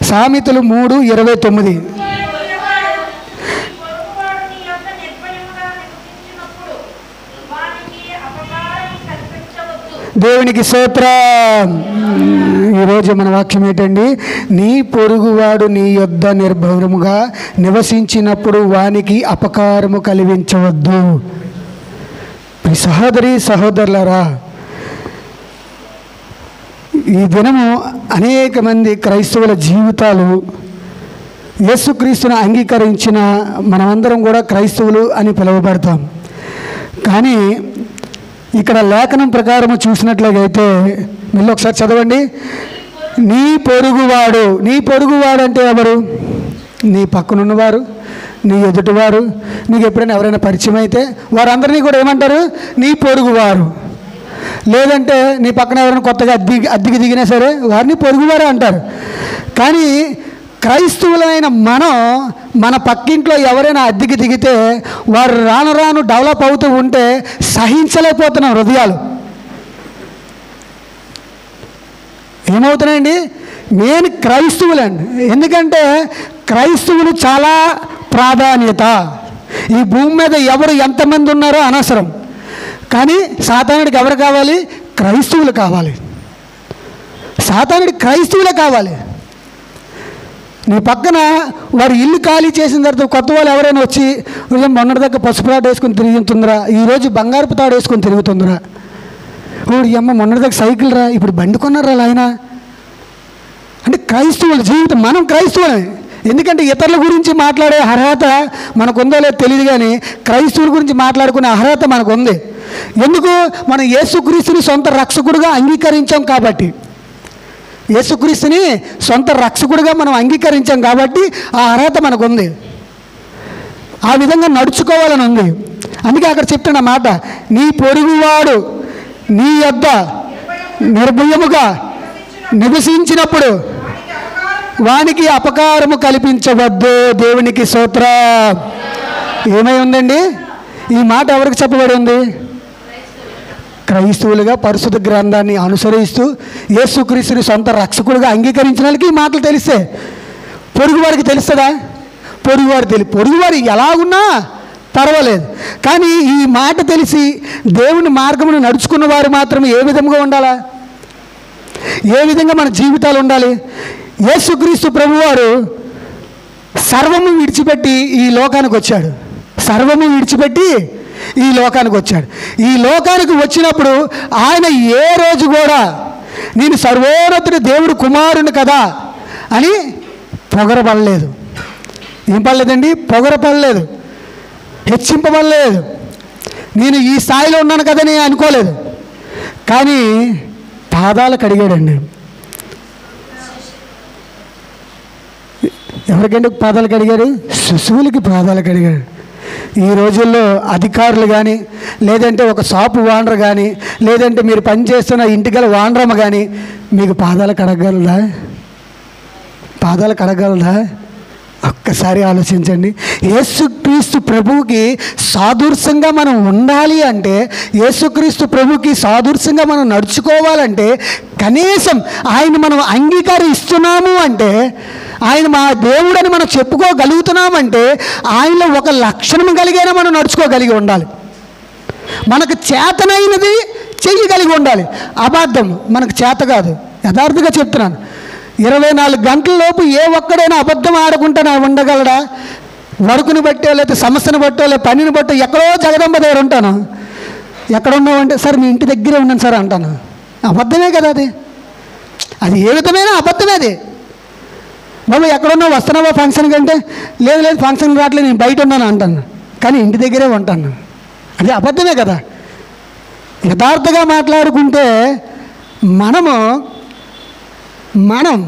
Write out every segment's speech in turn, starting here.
సామెతలు 3:29. దేవునికి స్తోత్రం. ఈరోజు మన వాక్యం ఏంటండి? నీ పొరుగువాడు నీ యొద్ద నిర్భయముగా నివసించినప్పుడు వానికి అపకారము కలిగించవద్దు. సహోదరి సహోదరులారా, ఈ దినము అనేక మంది క్రైస్తవుల జీవితాలు యేసుక్రీస్తును అంగీకరించిన మనమందరం కూడా క్రైస్తవులు అని పిలువబడతాం. కానీ ఇక్కడ లేఖనం ప్రకారం చూసినట్లయితే మళ్ళీ ఒకసారి చదవండి. నీ పొరుగువాడు అంటే ఎవరు? నీ పక్కనున్నవారు, నీ ఎదుటివారు. నీకు ఎప్పుడైనా ఎవరైనా పరిచయం అయితే వారందరినీ కూడా ఏమంటారు? నీ పొరుగువారు. లేదంటే నీ పక్కన ఎవరైనా కొత్తగా అద్దెకి దిగినా సరే వారిని పొరుగువారు అంటారు. కానీ క్రైస్తవులైన మనం మన పక్కింట్లో ఎవరైనా అద్దెకి దిగితే వారు రాను రాను డెవలప్ అవుతూ ఉంటే సహించలేకపోతున్నాం హృదయాలు. ఏమవుతున్నాయండి? మెయిన్ క్రైస్తవులండి. ఎందుకంటే క్రైస్తవులు చాలా ప్రాధాన్యత. ఈ భూమి మీద ఎవరు ఎంతమంది ఉన్నారో అనవసరం. కానీ సాతానుడికి ఎవరు కావాలి? క్రైస్తవులు కావాలి. సాతానుడికి క్రైస్తవులే కావాలి. నీ పక్కన వారు ఇల్లు ఖాళీ చేసిన తర్వాత కొత్త వాళ్ళు ఎవరైనా వచ్చి మొన్నటి దగ్గర పసుపు తాడు వేసుకొని తిరుగుతుందిరా, ఈరోజు బంగారపు తాడు వేసుకొని తిరుగుతుందిరా, ఓడి అమ్మ మొన్నటి దగ్గర సైకిల్ రా, ఇప్పుడు బండి కొన్నారా ఆయన అంటే క్రైస్తవుల జీవితం. మనం క్రైస్తవులమే. ఎందుకంటే ఇతరుల గురించి మాట్లాడే అర్హత మనకు ఉందో లేదో తెలియదు, కానీ క్రైస్తవుల గురించి మాట్లాడుకునే అర్హత మనకు ఉంది. ఎందుకు? మనం యేసుక్రీస్తుని సొంత రక్షకుడుగా అంగీకరించాం కాబట్టి. యేసుక్రీస్తుని సొంత రక్షకుడిగా మనం అంగీకరించాం కాబట్టి ఆ అర్హత మనకు ఉంది. ఆ విధంగా నడుచుకోవాలని ఉంది. అందుకే అక్కడ చెప్తున్న మాట, నీ పొరుగువాడు నీ యొద్ద నిర్భయముగా నివసించినప్పుడు వానికి అపకారము కల్పించవద్దు. దేవునికి స్తోత్రం. ఏమై ఉందండి? ఈ మాట ఎవరికి చెప్పబడి ఉంది? క్రైస్తవులుగా పరిశుద్ధ గ్రంథాన్ని అనుసరిస్తూ యేసుక్రీస్తుని సొంత రక్షకుడిగా అంగీకరించిన వాళ్ళకి ఈ మాటలు తెలిస్తే పొరుగువాడికి తెలుస్తుందా? పొరుగువాడు ఎలాగున్నా పర్వాలేదు, కానీ ఈ మాట తెలిసి దేవుని మార్గమును నడుచుకున్న వారు మాత్రం ఏ విధంగా ఉండాలా? ఏ విధంగా మన జీవితాలు ఉండాలి? యేసుక్రీస్తు ప్రభువారు సర్వము విడిచిపెట్టి ఈ లోకానికి వచ్చాడు. సర్వము విడిచిపెట్టి ఈ లోకానికి వచ్చాడు. ఈ లోకానికి వచ్చినప్పుడు ఆయన ఏ రోజు కూడా నేను సర్వోన్నతుడి దేవుడు కుమారుని కదా అని పొగరపడలేదు. ఏం పడలేదండి? పొగరపడలేదు, హెచ్చింపబడలేదు. నేను ఈ స్థాయిలో ఉన్నాను కదని అనుకోలేదు. కానీ పాదాలు కడిగాడండి. ఎవరికంటే పాదాలు కడిగాడు? శిశువులకి పాదాలు కడిగాడు. ఈ రోజుల్లో అధికారులు కానీ, లేదంటే ఒక షాపు ఓనర్ కానీ, లేదంటే మీరు పనిచేస్తున్న ఇంటిగల ఓనరమ్మ కానీ మీకు పాదాలు కడగలదా? ఒక్కసారి ఆలోచించండి. యేసుక్రీస్తు ప్రభువుకి సాదృశ్యంగా మనం ఉండాలి అంటే, యేసుక్రీస్తు ప్రభువుకి సాదృశ్యంగా మనం నడుచుకోవాలంటే, కనీసం ఆయన మనం అంగీకరిస్తున్నాము అంటే, ఆయన మా దేవుడని మనం చెప్పుకోగలుగుతున్నామంటే ఆయనలో ఒక లక్షణం కలిగైనా మనం నడుచుకోగలిగి ఉండాలి. మనకు చేతనైనది చెయ్యగలిగి ఉండాలి. అబద్ధం మనకు చేత కాదు. యథార్థంగా చెప్తున్నాను. 24 గంటల లోపు ఏ ఒక్కడైనా అబద్ధం ఆడకుండా ఉండగలడా? వర్కుని బట్టో, లేకపోతే సమస్యను బట్టో, లేదా పనిని బట్టో ఎక్కడో జగదంబ దగ్గర ఉంటాను. ఎక్కడ ఉన్నామంటే సార్ మీ ఇంటి దగ్గరే ఉన్నాను సార్ అంటాను. అబద్ధమే కదా అది. అది ఏ విధమైన అబద్ధమే. అది బాబు ఎక్కడున్నా వస్తున్నావా ఫంక్షన్ కంటే, లేదు ఫంక్షన్ రావట్లేదు నేను బయట ఉన్నాను అంటాను, కానీ ఇంటి దగ్గరే ఉంటాను. అది అబద్ధమే కదా. యథార్థంగా మాట్లాడుకుంటే మనం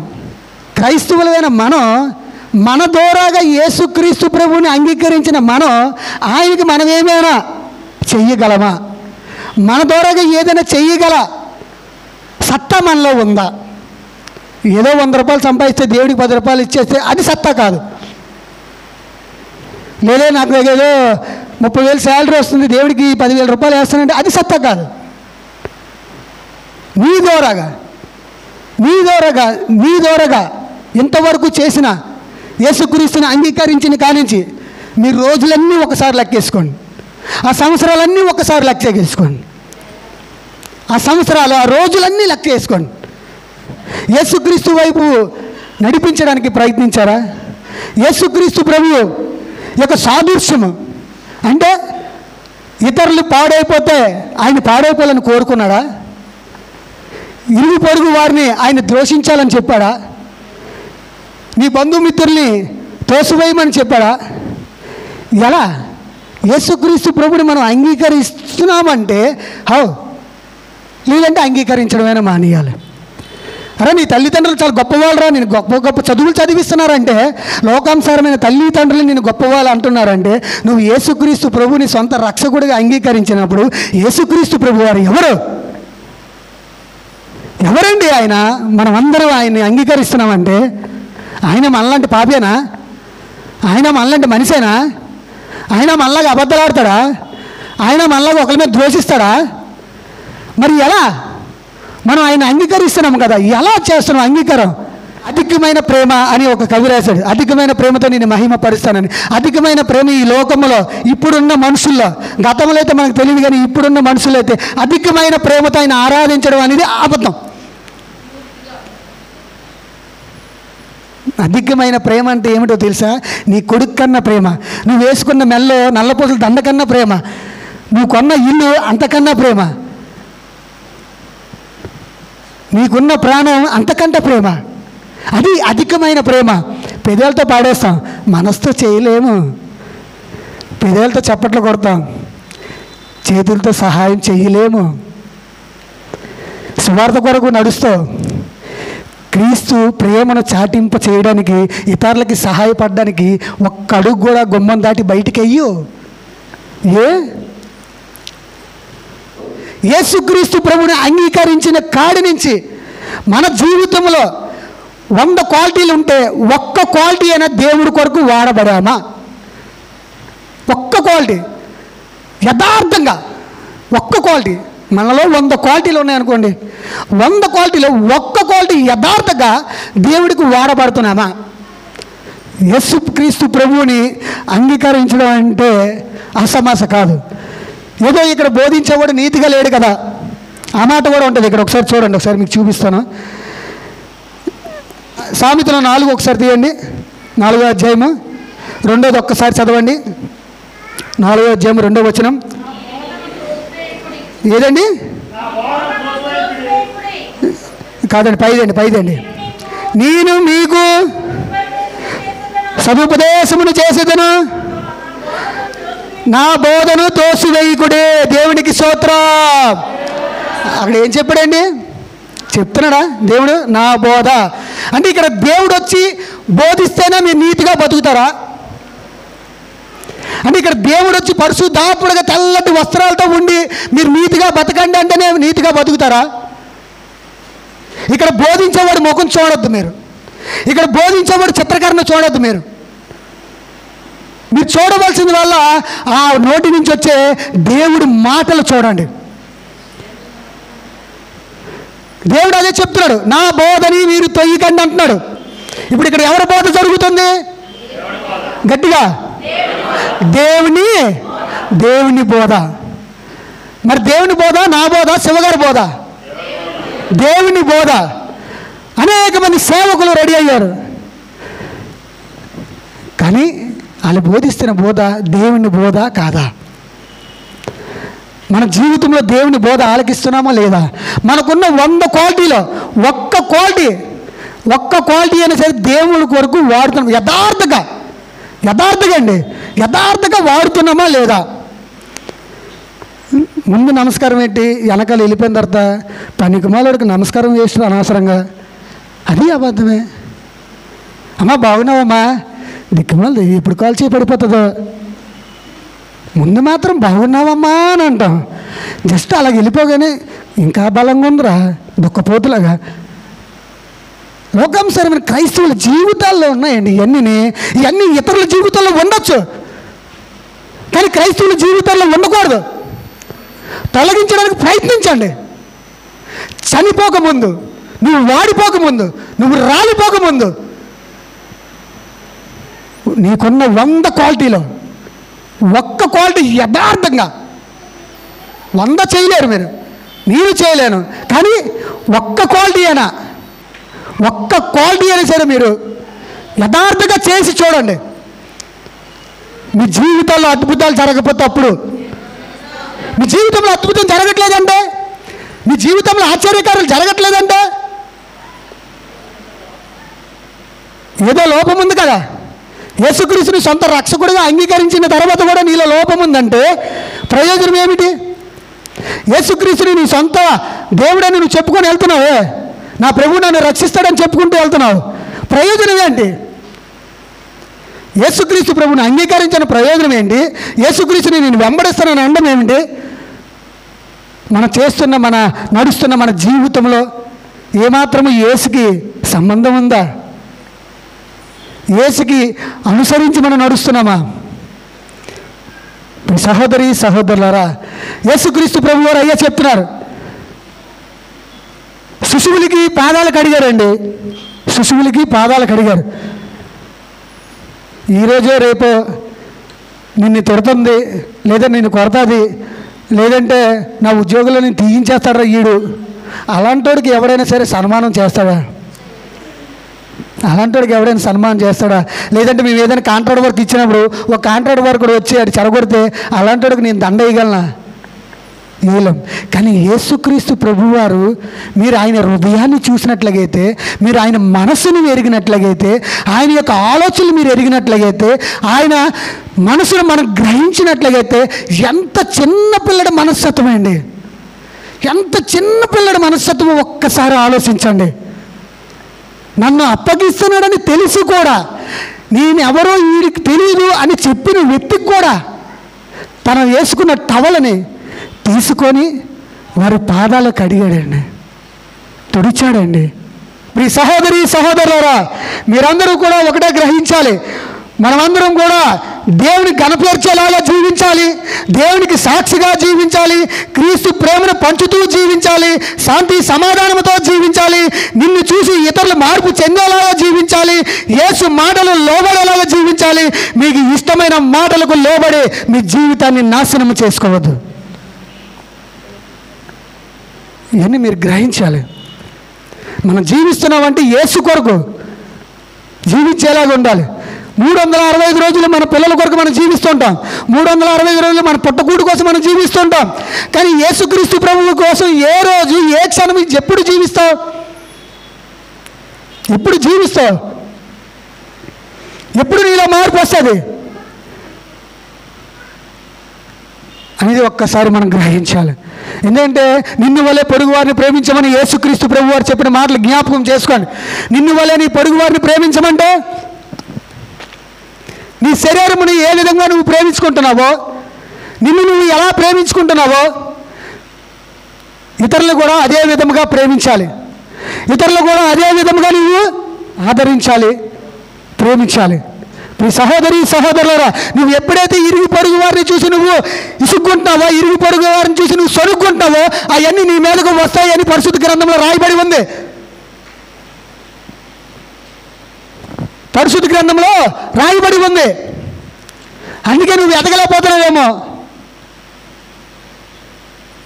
క్రైస్తవులైన మన ద్వారాగా యేసుక్రీస్తు ప్రభువుని అంగీకరించిన ఆయనకి మనం ఏమైనా చెయ్యగలమా? మన ద్వారాగా ఏదైనా చెయ్యగల సత్తా మనలో ఉందా? ఏదో 100 రూపాయలు సంపాదిస్తే దేవుడికి 10 రూపాయలు ఇచ్చేస్తే అది సత్తా కాదు. లేదే నాకు ఏదో 30,000 శాలరీ వస్తుంది దేవుడికి 10,000 రూపాయలు వేస్తానంటే అది సత్తా కాదు. నీ ద్వారాగా ఇంతవరకు చేసిన యేసుక్రీస్తుని అంగీకరించిన కానించి మీ రోజులన్నీ ఒకసారి లెక్కేసుకోండి, ఆ సంవత్సరాలన్నీ ఒకసారి లెక్కేసుకోండి, ఆ సంవత్సరాలు ఆ రోజులన్నీ లెక్క వేసుకోండి. యేసుక్రీస్తు వైపు నడిపించడానికి ప్రయత్నించారా? యేసుక్రీస్తు ప్రభువు యొక్క సాదృశ్యము అంటే ఇతరులు పాడైపోతే ఆయన పాడైపోవాలని కోరుకున్నాడా? ఇరుగు పొరుగు వారిని ఆయన ద్వేషించాలని చెప్పాడా? నీ బంధుమిత్రుల్ని తోసివేయమని చెప్పాడా? ఎలా? యేసుక్రీస్తు ప్రభుని మనం అంగీకరిస్తున్నామంటే లేదంటే అంగీకరించడమైనా మానేయాలి. అరే నీ తల్లిదండ్రులు చాలా గొప్పవాళ్ళరా, నేను గొప్ప గొప్ప చదువులు చదివిస్తున్నారంటే, లోకానుసారమైన తల్లిదండ్రులు నేను గొప్పవాళ్ళు అంటున్నారంటే, నువ్వు యేసుక్రీస్తు ప్రభుని సొంత రక్షకుడిగా అంగీకరించినప్పుడు యేసుక్రీస్తు ప్రభు వారు ఎవరండి ఆయన? మనం అందరం ఆయన్ని అంగీకరిస్తున్నామంటే ఆయన మనలాంటి పాపేనా? ఆయన మనలాంటి మనిషేనా? ఆయన మనలాగా అబద్ధాలాడతాడా? ఆయన మనలాగా ఒకరి మీద ద్వేషిస్తాడా? మరి ఎలా? మనం ఆయన అంగీకరిస్తున్నాం కదా, ఎలా చేస్తున్నాం అంగీకారం? అధికమైన ప్రేమ అని ఒక కవి రాశాడు. అధికమైన ప్రేమతో నేను మహిమపరుస్తానని. అధికమైన ప్రేమ ఈ లోకంలో ఇప్పుడున్న మనుషుల్లో, గతంలో అయితే మనకు తెలియదు కానీ ఇప్పుడున్న మనుషులు అయితే అధికమైన ప్రేమతో ఆయన ఆరాధించడం అనేది అబద్ధం. అధికమైన ప్రేమ అంటే ఏమిటో తెలుసా? నీ కొడుకు కన్నా ప్రేమ, నువ్వు వేసుకున్న మెల్లో నల్లపూసల దండ కన్నా ప్రేమ, నువ్వు కొన్న ఇల్లు అంతకన్నా ప్రేమ, నీకున్న ప్రాణం అంతకంటే ప్రేమ. అది అధికమైన ప్రేమ. పెదాలతో పాడేస్తాం, మనసుతో చేయలేము. పెదాలతో చప్పట్లు కొడతాం, చేతులతో సహాయం చేయలేము. సువార్త కొరకు నడుస్తావు, క్రీస్తు ప్రేమను చాటింప చేయడానికి, ఇతరులకి సహాయపడడానికి ఒక్క అడుగు కూడా గుమ్మం దాటి బయటికి అయ్యో. యేసుక్రీస్తు ప్రభుని అంగీకరించిన కాడి నుంచి మన జీవితంలో 100 క్వాలిటీలు ఉంటే ఒక్క క్వాలిటీ అయినా దేవుడి కొరకు వాడబడామా? ఒక్క క్వాలిటీ యథార్థంగా, ఒక్క క్వాలిటీ. మనలో 100 క్వాలిటీలు ఉన్నాయనుకోండి, 100 క్వాలిటీలో ఒక్క క్వాలిటీ యథార్థంగా దేవుడికి వాడబడుతున్నామా? యేసుక్రీస్తు ప్రభువుని అంగీకరించడం అంటే అసమాస కాదు. ఏదో ఇక్కడ బోధించేవాడు నీతిగా లేడు కదా, ఆ మాట కూడా ఉంటుంది ఇక్కడ. ఒకసారి చూడండి, ఒకసారి మీకు చూపిస్తాను. సామెతలు 4 ఒకసారి తీయండి, 4వ అధ్యాయము 2వ ఒక్కసారి చదవండి. 4వ అధ్యాయం 2వ వచనం ఏదండి? కాదండి, పైదండి. నేను మీకు సదుపదేశమును చేసేదను, నా బోధను తోసివేయకుడే. దేవునికి స్తోత్రం. అక్కడ ఏం చెప్పాడండి? చెప్తున్నాడా దేవుడు? నా బోధ అంటే ఇక్కడ దేవుడు వచ్చి బోధిస్తేనే మీరు నీతిగా బతుకుతారా? అంటే ఇక్కడ దేవుడు వచ్చి పరిశుద్ధాత్ముడుగా తెల్లటి వస్త్రాలతో ఉండి మీరు నీతిగా బతకండి అంటేనే నీతిగా బతుకుతారా? ఇక్కడ బోధించేవాడు ముఖం చూడొద్దు మీరు, ఇక్కడ బోధించేవాడు చిత్రకరణ చూడొద్దు మీరు. మీరు చూడవలసిన వల్ల ఆ నోటి నుంచి వచ్చే దేవుడి మాటలు చూడండి. దేవుడు అదే చెప్తున్నాడు, నా బోధని మీరు తొయ్యకండి అంటున్నాడు. ఇప్పుడు ఇక్కడ ఎవరి బోధ జరుగుతుంది? గట్టిగా దేవుని బోధ. మరి దేవుని బోధ, నా బోధ, శివగారి బోధ? దేవుని బోధ. అనేక మంది సేవకులు రెడీ అయ్యారు, కానీ వాళ్ళు బోధిస్తున్న బోధ దేవుని బోధ కాదా? మన జీవితంలో దేవుని బోధ ఆలకిస్తున్నామా లేదా? మనకున్న 100 క్వాలిటీలో ఒక్క క్వాలిటీ అయినా సరే దేవుడి కొరకు వాడుతున్నాం. యథార్థంగా వాడుతున్నామా లేదా? ముందు నమస్కారం ఏంటి, వెనకాల వెళ్ళిపోయిన తర్వాత పనికిమాలోడికి నమస్కారం చేసిన అనవసరంగా, అది అబద్ధమే. అమ్మా బాగున్నావమ్మా, దిక్కుమాలి ఎప్పుడు కాల్ చేయి పడిపోతుందో. ముందు మాత్రం బాగున్నావమ్మా అని అంటాం, జస్ట్ అలా వెళ్ళిపోగానే ఇంకా బలంగా ఉందిరా దుఃఖపోతులాగా. లోకానుసారమైన క్రైస్తవుల జీవితాల్లో ఉన్నాయండి ఇవన్నీ ఇతరుల జీవితాల్లో ఉండొచ్చు, కానీ క్రైస్తవుల జీవితాల్లో ఉండకూడదు. తొలగించడానికి ప్రయత్నించండి. చనిపోకముందు, నువ్వు వాడిపోకముందు, నువ్వు రాలిపోకముందు నీకున్న 100 క్వాలిటీలో ఒక్క క్వాలిటీ యథార్థంగా 100 చేయలేరు నేను చేయలేను, కానీ ఒక్క క్వాలిటీ అయినా సరే మీరు యథార్థంగా చేసి చూడండి. మీ జీవితంలో అద్భుతాలు జరగకపోతే అప్పుడు మీ జీవితంలో అద్భుతం జరగట్లేదంటే, మీ జీవితంలో ఆశ్చర్యకారాలు జరగట్లేదంటే ఏదో లోపం ఉంది కదా. యేసుక్రీస్తుని సొంత రక్షకుడిగా అంగీకరించిన తర్వాత కూడా నీలో లోపం ఉందంటే ప్రయోజనం ఏమిటి? యేసుక్రీస్తుని నీ సొంత దేవుడని నువ్వు చెప్పుకొని వెళ్తున్నావే, నా ప్రభువు నన్ను రక్షిస్తాడని చెప్పుకుంటూ వెళ్తున్నావు, ప్రయోజనం ఏంటి? యేసుక్రీస్తు ప్రభువుని అంగీకరించిన ప్రయోజనం ఏంటి? యేసుక్రీస్తుని నేను వెంబడిస్తానని అనడం ఏమిటి? మన నడుస్తున్న మన జీవితంలో ఏమాత్రము యేసుకి సంబంధం ఉందా? యేసుకి అనుసరించి మనం నడుస్తున్నామా? సహోదరి సహోదరులారా, యేసుక్రీస్తు ప్రభువారు అయ్యా చెప్తున్నారు, శిశువులకి పాదాలు కడిగారండి. శిశువులకి పాదాలు కడిగారు. ఈరోజో రేపో నిన్ను తిడుతుంది, లేదా నిన్ను కొడతాది, లేదంటే నా ఉద్యోగంలో నేను తీయించేస్తాడా ఈడు, అలాంటోడికి ఎవడైనా సరే సన్మానం చేస్తాడా? అలాంటోడికి ఎవడైనా సన్మానం చేస్తాడా? లేదంటే మేము ఏదైనా కాంట్రాక్ట్ వర్క్ ఇచ్చినప్పుడు ఒక కాంట్రాక్ట్ వర్క్ వచ్చి అది చెరగొడితే అలాంటోడికి నేను దండ వేయగలనా? వేయలేం. కానీ యేసుక్రీస్తు ప్రభువారు మీరు ఆయన హృదయాన్ని చూసినట్లయితే, మీరు ఆయన మనసుని ఎరిగినట్లయితే, ఆయన యొక్క ఆలోచనలు మీరు ఎరిగినట్లయితే, ఆయన మనసును మనం గ్రహించినట్లయితే, ఎంత చిన్న పిల్లడి మనస్తత్వం అండి, ఎంత చిన్న పిల్లడి మనస్తత్వం ఒక్కసారి ఆలోచించండి. నన్ను అప్పగిస్తున్నాడని తెలిసి కూడా, నేను ఎవరో వీడికి తెలియదు అని చెప్పిన వ్యక్తికి కూడా తను వేసుకున్న టవలని తీసుకొని వారి పాదాలు కడిగాడండి, తుడిచాడండి. మీ సహోదరి సహోదరులారా, మీరందరూ కూడా ఒకటే గ్రహించాలి, మనమందరం కూడా దేవుని కనపరిచేలాగా జీవించాలి, దేవునికి సాక్షిగా జీవించాలి, క్రీస్తు ప్రేమను పంచుతూ జీవించాలి, శాంతి సమాధానంతో జీవించాలి, నిన్ను చూసి ఇతరులు మార్పు చెందేలాగా జీవించాలి, యేసు మాటలు లోబడేలాగా జీవించాలి. మీకు ఇష్టమైన మాటలకు లోబడి మీ జీవితాన్ని నాశనం చేసుకోవద్దు. ఇవన్నీ మీరు గ్రహించాలి. మనం జీవిస్తున్నామంటే యేసు కొరకు జీవించేలాగా ఉండాలి. 365 రోజులు మన పిల్లల కొరకు మనం జీవిస్తుంటాం, 365 రోజులు మన పుట్టకూడు కోసం మనం జీవిస్తుంటాం. కానీ యేసుక్రీస్తు ప్రభువు కోసం ఏ రోజు ఏ క్షణం ఎప్పుడు జీవిస్తావు? ఎప్పుడు జీవిస్తావు? ఎప్పుడు నీలో మార్పు వస్తుంది అనేది ఒక్కసారి మనం గ్రహించాలి. ఎందుకంటే నిన్ను వలె పొరుగు వారిని ప్రేమించమని యేసుక్రీస్తు ప్రభు వారు చెప్పిన మాటలు జ్ఞాపకం చేసుకోండి. నిన్ను వలె నీ పొరుగు వారిని ప్రేమించమంటే నీ శరీరముని ఏ విధంగా నువ్వు ప్రేమించుకుంటున్నావో, నిన్ను నువ్వు ఎలా ప్రేమించుకుంటున్నావో ఇతరులు కూడా అదే విధముగా ప్రేమించాలి, ఇతరులు కూడా అదే విధముగా నువ్వు ఆదరించాలి, ప్రేమించాలి. మీ సహోదరి సహోదరులారా, నువ్వు ఎప్పుడైతే ఇరుగు పొరుగు వారిని చూసి నువ్వు ఇసుక్కుంటున్నావో, ఇరుగు పొరుగు వారిని చూసి నువ్వు సొరుక్కుంటున్నావో అవన్నీ నీ మీదకు వస్తాయని పరిశుద్ధ గ్రంథంలో రాయబడి ఉంది. పరిశుద్ధ గ్రంథంలో రాయబడి ఉంది. అందుకే నువ్వు ఎదగలేకపోతున్నావేమో.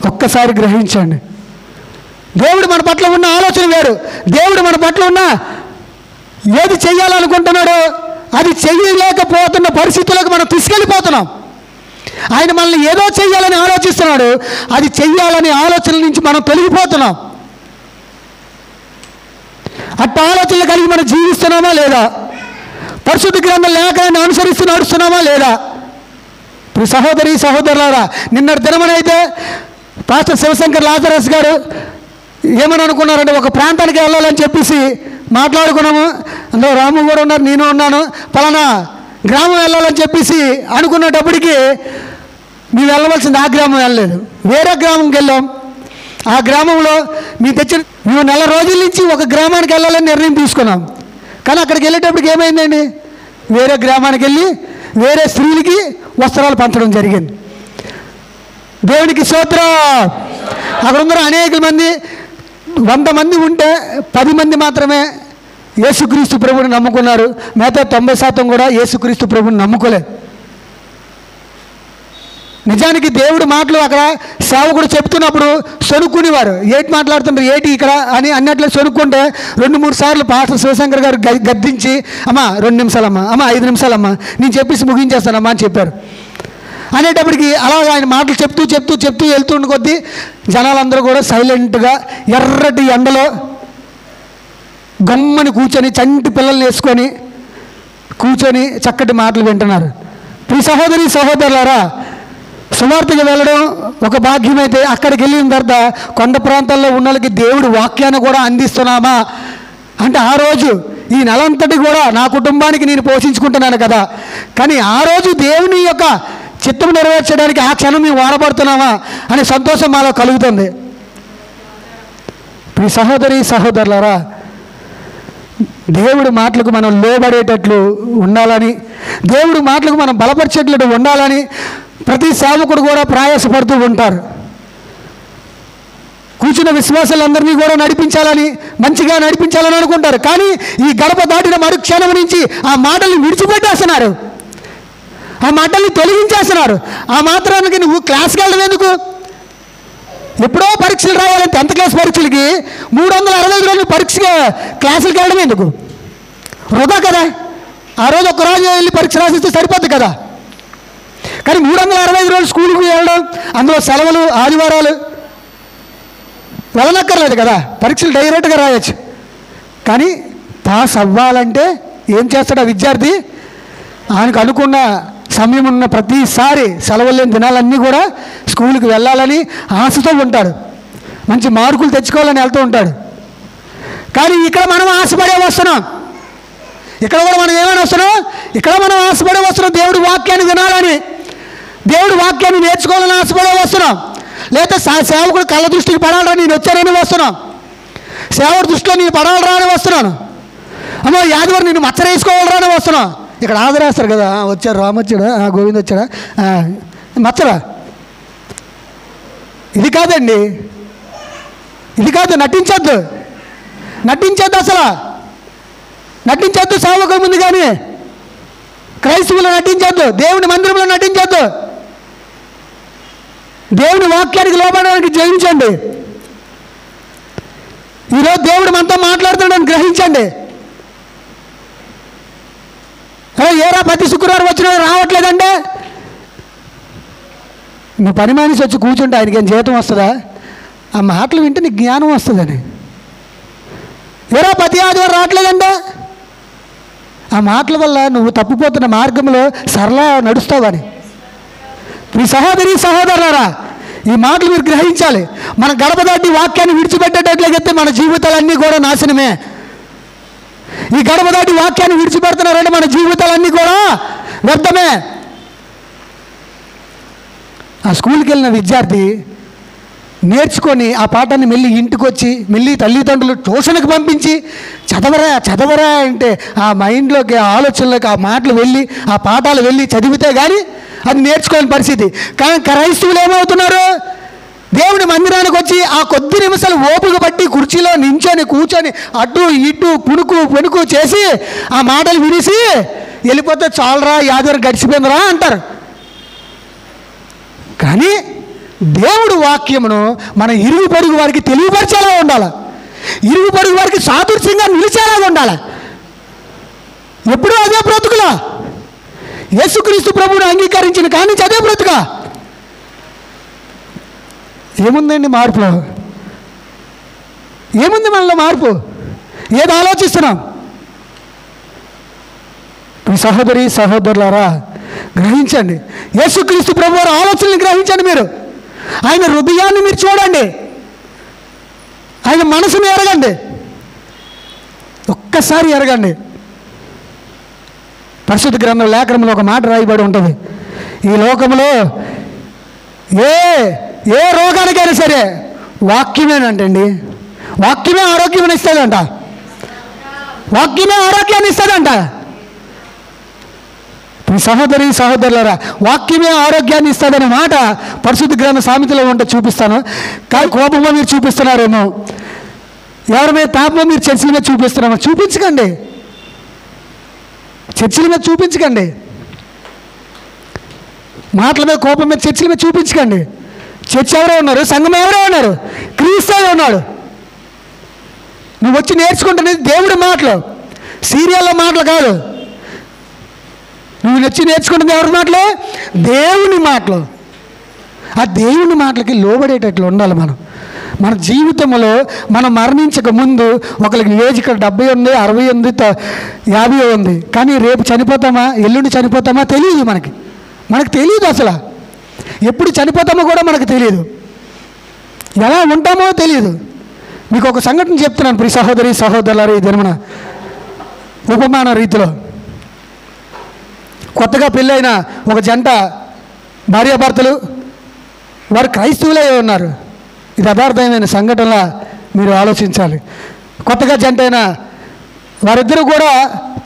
ఒక్కసారి గ్రహించండి. దేవుడు మన పట్ల ఉన్న ఆలోచన వేరు. దేవుడు మన పట్ల ఉన్న ఏది చెయ్యాలనుకుంటున్నాడో అది చెయ్యలేకపోతున్న పరిస్థితులకు మనం తీసుకెళ్ళిపోతున్నాం. ఆయన మనల్ని ఏదో చెయ్యాలని ఆలోచిస్తున్నాడు, అది చెయ్యాలని ఆలోచనల నుంచి మనం తొలగిపోతున్నాం. అట్ట ఆలోచనలు కలిగి మనం జీవిస్తున్నామా లేదా? పరిశుద్ధ గ్రంథం లేఖనాన్ని అనుసరిస్తూ నడుస్తున్నామా లేదా? ఇప్పుడు సహోదరి సహోదరులారా, నిన్నటి దినమనైతే పాస్టర్ శివశంకర్ లాజరస్ గారు ఏమని అనుకున్నారంటే, ఒక ప్రాంతానికి వెళ్ళాలని చెప్పేసి మాట్లాడుకున్నాము. అందులో రాము కూడా ఉన్నారు, నేను ఉన్నాను. పలానా గ్రామం వెళ్ళాలని చెప్పేసి అనుకునేటప్పటికి మేము వెళ్ళవలసింది ఆ గ్రామం వెళ్ళలేదు, వేరే గ్రామంకి వెళ్ళాం. ఆ గ్రామంలో మేము 4 రోజుల నుంచి ఒక గ్రామానికి వెళ్ళాలని నిర్ణయం తీసుకున్నాం. కానీ అక్కడికి వెళ్ళేటప్పటికి ఏమైందండి, వేరే గ్రామానికి వెళ్ళి వేరే స్త్రీలకి వస్త్రాలు పంచడం జరిగింది. దేవునికి స్తోత్రం. అక్కడ అందరూ అనేక మంది, 100 మంది ఉంటే 10 మంది మాత్రమే యేసుక్రీస్తు ప్రభువుని నమ్ముకున్నారు. మిగతా 90% కూడా యేసుక్రీస్తు ప్రభువుని నమ్ముకోలేదు. నిజానికి దేవుడి మాటలు అక్కడ సేవకుడు చెప్తున్నప్పుడు సొనుక్కునేవారు. ఏటి మాట్లాడుతుంటారు, ఏటి ఇక్కడ అని అన్నట్లే సొనుక్కుంటే 2-3 సార్లు పాస్టర్ శివశంకర్ గారు గద్దించి, అమ్మా 2 నిమిషాలమ్మా, అమ్మా 5 నిమిషాలమ్మా, నేను చెప్పేసి ముగించేస్తానమ్మా అని చెప్పారు. అనేటప్పటికి అలా ఆయన మాటలు చెప్తూ చెప్తూ చెప్తూ వెళ్తుండే కొద్దీ జనాలందరూ కూడా సైలెంట్గా ఎర్రటి ఎండలో గమ్మని కూర్చొని చంటి పిల్లల్ని వేసుకొని కూర్చొని చక్కటి మాటలు వింటున్నారు. ఈ సహోదరి సహోదరులారా, సువార్తకి వెళ్ళడం ఒక భాగ్యమైతే అక్కడికి వెళ్ళిన తర్వాత కొండ ప్రాంతాల్లో ఉన్న వాళ్ళకి దేవుడి వాక్యాన్ని కూడా అందిస్తున్నామా అంటే, ఆ రోజు ఈ నెలంతటి కూడా నా కుటుంబానికి నేను పోషించుకుంటున్నాను కదా, కానీ ఆ రోజు దేవుని యొక్క చిత్తం నెరవేర్చడానికి ఆ క్షణం మేము వాడబడుతున్నామా అనే సంతోషం మాలో కలుగుతుంది. ఈ సహోదరి సహోదరులారా, దేవుడి మాటలకు మనం లోబడేటట్లు ఉండాలని, దేవుడి మాటలకు మనం బలపరిచేటట్లు ఉండాలని ప్రతి సేవకుడు కూడా ప్రయాసపడుతూ ఉంటారు. కూర్చున్న విశ్వాసాలందరినీ కూడా నడిపించాలని, మంచిగా నడిపించాలని అనుకుంటారు. కానీ ఈ గడప దాటిన మరుక్షణం నుంచి ఆ మాటల్ని విడిచిపెట్టేస్తున్నారు, ఆ మాటల్ని తొలగించేస్తున్నారు. ఆ మాత్రానికి నువ్వు క్లాస్కి వెళ్ళడం ఎందుకు? ఎప్పుడో పరీక్షలు రాయాలని 10th క్లాస్ పరీక్షలకి 365 రోజులు పరీక్షగా క్లాసులకి వెళ్ళడం ఎందుకు? వృధా కదా. ఆ రోజు ఒక్కరోజు వెళ్ళి పరీక్ష రాసిస్తే సరిపోద్ది కదా. కానీ 365 రోజులు స్కూల్కి వెళ్ళడం, అందులో సెలవులు ఆదివారాలు వెళ్ళనక్కర్లేదు కదా, పరీక్షలు డైరెక్ట్గా రాయొచ్చు. కానీ పాస్ అవ్వాలంటే ఏం చేస్తాడు ఆ విద్యార్థి? ఆయనకు అనుకున్న సమయం ఉన్న ప్రతిసారి సెలవులు లేని దినాలన్నీ కూడా స్కూల్కి వెళ్ళాలని ఆశతో ఉంటాడు, మంచి మార్కులు తెచ్చుకోవాలని వెళ్తూ ఉంటాడు. కానీ ఇక్కడ మనం ఆశపడే వస్తున్నాం, ఇక్కడ కూడా మనం ఏమైనా వస్తున్నాం, ఇక్కడ మనం ఆశపడే వస్తున్నాం దేవుడి వాక్యాన్ని వినాలని, దేవుడి వాక్యాన్ని నేర్చుకోవాలని ఆశపడే వస్తున్నాం. లేదా సేవకుడు కళ్ళ దృష్టికి పడాలరా నేను వచ్చానని వస్తున్నాం, సేవకుడు దృష్టిలో నేను పడాలరా అని వస్తున్నాను, అమ్మో యాదవారు నేను మచ్చరేసుకోవాలరా అని వస్తున్నాం. ఇక్కడ ఆదరేస్తారు కదా, వచ్చారు రామ్ వచ్చాడా, గోవింద్ వచ్చాడా, మచ్చరా. ఇది కాదండి, ఇది కాదు. నటించొద్దు, నటించొద్దు, అసలు నటించొద్దు. సేవకుల ముందు కానీ క్రైస్తవులు నటించొద్దు, దేవుని మందిరంలో నటించొద్దు. దేవుని వాక్యానికి లోబడడానికి జయించండి. ఈరోజు దేవుడు మనతో మాట్లాడుతున్నాడని గ్రహించండి. ఏరా ప్రతి శుక్రవారం వచ్చినా రావట్లేదంటే, నువ్వు పని మనిషి వచ్చి కూర్చుంటే ఆయనకి ఏం జీతం వస్తుందా? ఆ మాటలు వింటే నీకు జ్ఞానం వస్తుందని. ఏరా ప్రతి ఆదివారం రావట్లేదంటే, ఆ మాటల వల్ల నువ్వు తప్పిపోతున్న మార్గంలో సరళ నడుస్తావని. మీ సహోదరి సహోదరులారా, ఈ మాటలు మీరు గ్రహించాలి. మన గడప దాటి వాక్యాన్ని విడిచిపెట్టేటట్లయితే మన జీవితాలన్నీ కూడా నాశనమే. ఈ గడప దాటి వాక్యాన్ని విడిచిపెడుతున్నారంటే మన జీవితాలన్నీ కూడా వ్యర్థమే. ఆ స్కూల్కి వెళ్ళిన విద్యార్థి నేర్చుకొని ఆ పాఠాన్ని మళ్ళీ ఇంటికి వచ్చి మళ్ళీ తల్లిదండ్రులు ట్యూషన్కి పంపించి చదవరా అంటే ఆ మైండ్లోకి, ఆ ఆలోచనలోకి ఆ మాటలు వెళ్ళి, ఆ పాఠాలు వెళ్ళి చదివితే కానీ అది నేర్చుకోని పరిస్థితి. కానీ క్రైస్తవులు ఏమవుతున్నారు? దేవుని మందిరానికి వచ్చి ఆ కొద్ది నిమిషాలు ఓపిక పట్టి కుర్చీలో నించొని కూర్చొని అటు ఇటు పుణుకు చేసి ఆ మాటలు వినిసి వెళ్ళిపోతే చాలరా యాదవారు గడిచిపోయిందిరా అంటారు. కానీ దేవుడు వాక్యమును మన ఇరుగు పొరుగు వారికి తెలియపరిచేలా ఉండాలి, ఇరుగు పొరుగు వారికి సాదృశ్యంగా నిలిచేలా ఉండాలి. ఎప్పుడూ అదే బ్రతుకులా, యేసుక్రీస్తు ప్రభువుని అంగీకరించిన కానీ అదే బ్రతుక. ఏముందండి మార్పులో? ఏముంది మనలో మార్పు? ఏది ఆలోచిస్తున్నాం? సహోదరి సహోదరులారా, గ్రహించండి. యేసుక్రీస్తు ప్రభువారి ఆలోచనలు గ్రహించండి. మీరు ఆయన హృదయాన్ని మీరు చూడండి, ఆయన మనసుని ఎరగండి, ఒక్కసారి ఎరగండి. పరిశుద్ధ గ్రంథం లేఖనంలో ఒక మాట రాయబడి ఉంటుంది, ఈ లోకంలో ఏ రోగానికైనా సరే వాక్యమేనంటండి, వాక్యమే ఆరోగ్యం ఇస్తుందంట, వాక్యమే ఆరోగ్యాన్ని ఇస్తుందంట. సహోదరి సహోదరులారా, వాక్యమే ఆరోగ్యాన్ని ఇస్తుందనే మాట పరిశుద్ధ గ్రంథ సామెతలో ఉంటే చూపిస్తాను, కానీ కోపంలో మీరు చూపిస్తున్నారేమో. ఎవరి మీద తాపం మీరు చర్చిల మీద చూపిస్తున్నామా? చూపించకండి. చర్చిల మీద చూపించకండి. మాటల మీద కోపం మీద చర్చిల మీద చూపించకండి. చర్చ్ ఎవరో ఉన్నారు, సంఘం ఎవరో ఉన్నారు, క్రీస్తువే ఉన్నాడు. నువ్వు వచ్చి నేర్చుకుంటున్నది దేవుడి మాటలు, సీరియల్లో మాటలు కాదు. నువ్వు వచ్చి నేర్చుకుంటుంది ఎవరి మాటలు? దేవుని మాటలు. ఆ దేవుని మాటలకి లోబడేటట్లు ఉండాలి మనం. మన జీవితంలో మనం మరణించక ముందు ఒకరికి ఏజ్ ఇక్కడ 70 ఉంది, 60 ఉంది, 50 ఉంది. కానీ రేపు చనిపోతామా, ఎల్లుండి చనిపోతామా తెలియదు. మనకు తెలియదు. అసలు ఎప్పుడు చనిపోతామో కూడా మనకు తెలియదు. ఎలా ఉంటామో తెలియదు. మీకు ఒక సంఘటన చెప్తున్నాను ప్రియ సహోదరి సహోదరులారా. ఈ దినమున ఉపమాన రీతిలో కొత్తగా పెళ్ళైన ఒక జంట భార్యాభర్తలు, వారు క్రైస్తవులే ఉన్నారు. ఇది యథార్థమైన సంఘటనలా మీరు ఆలోచించాలి. కొత్తగా జంట అయిన వారిద్దరూ కూడా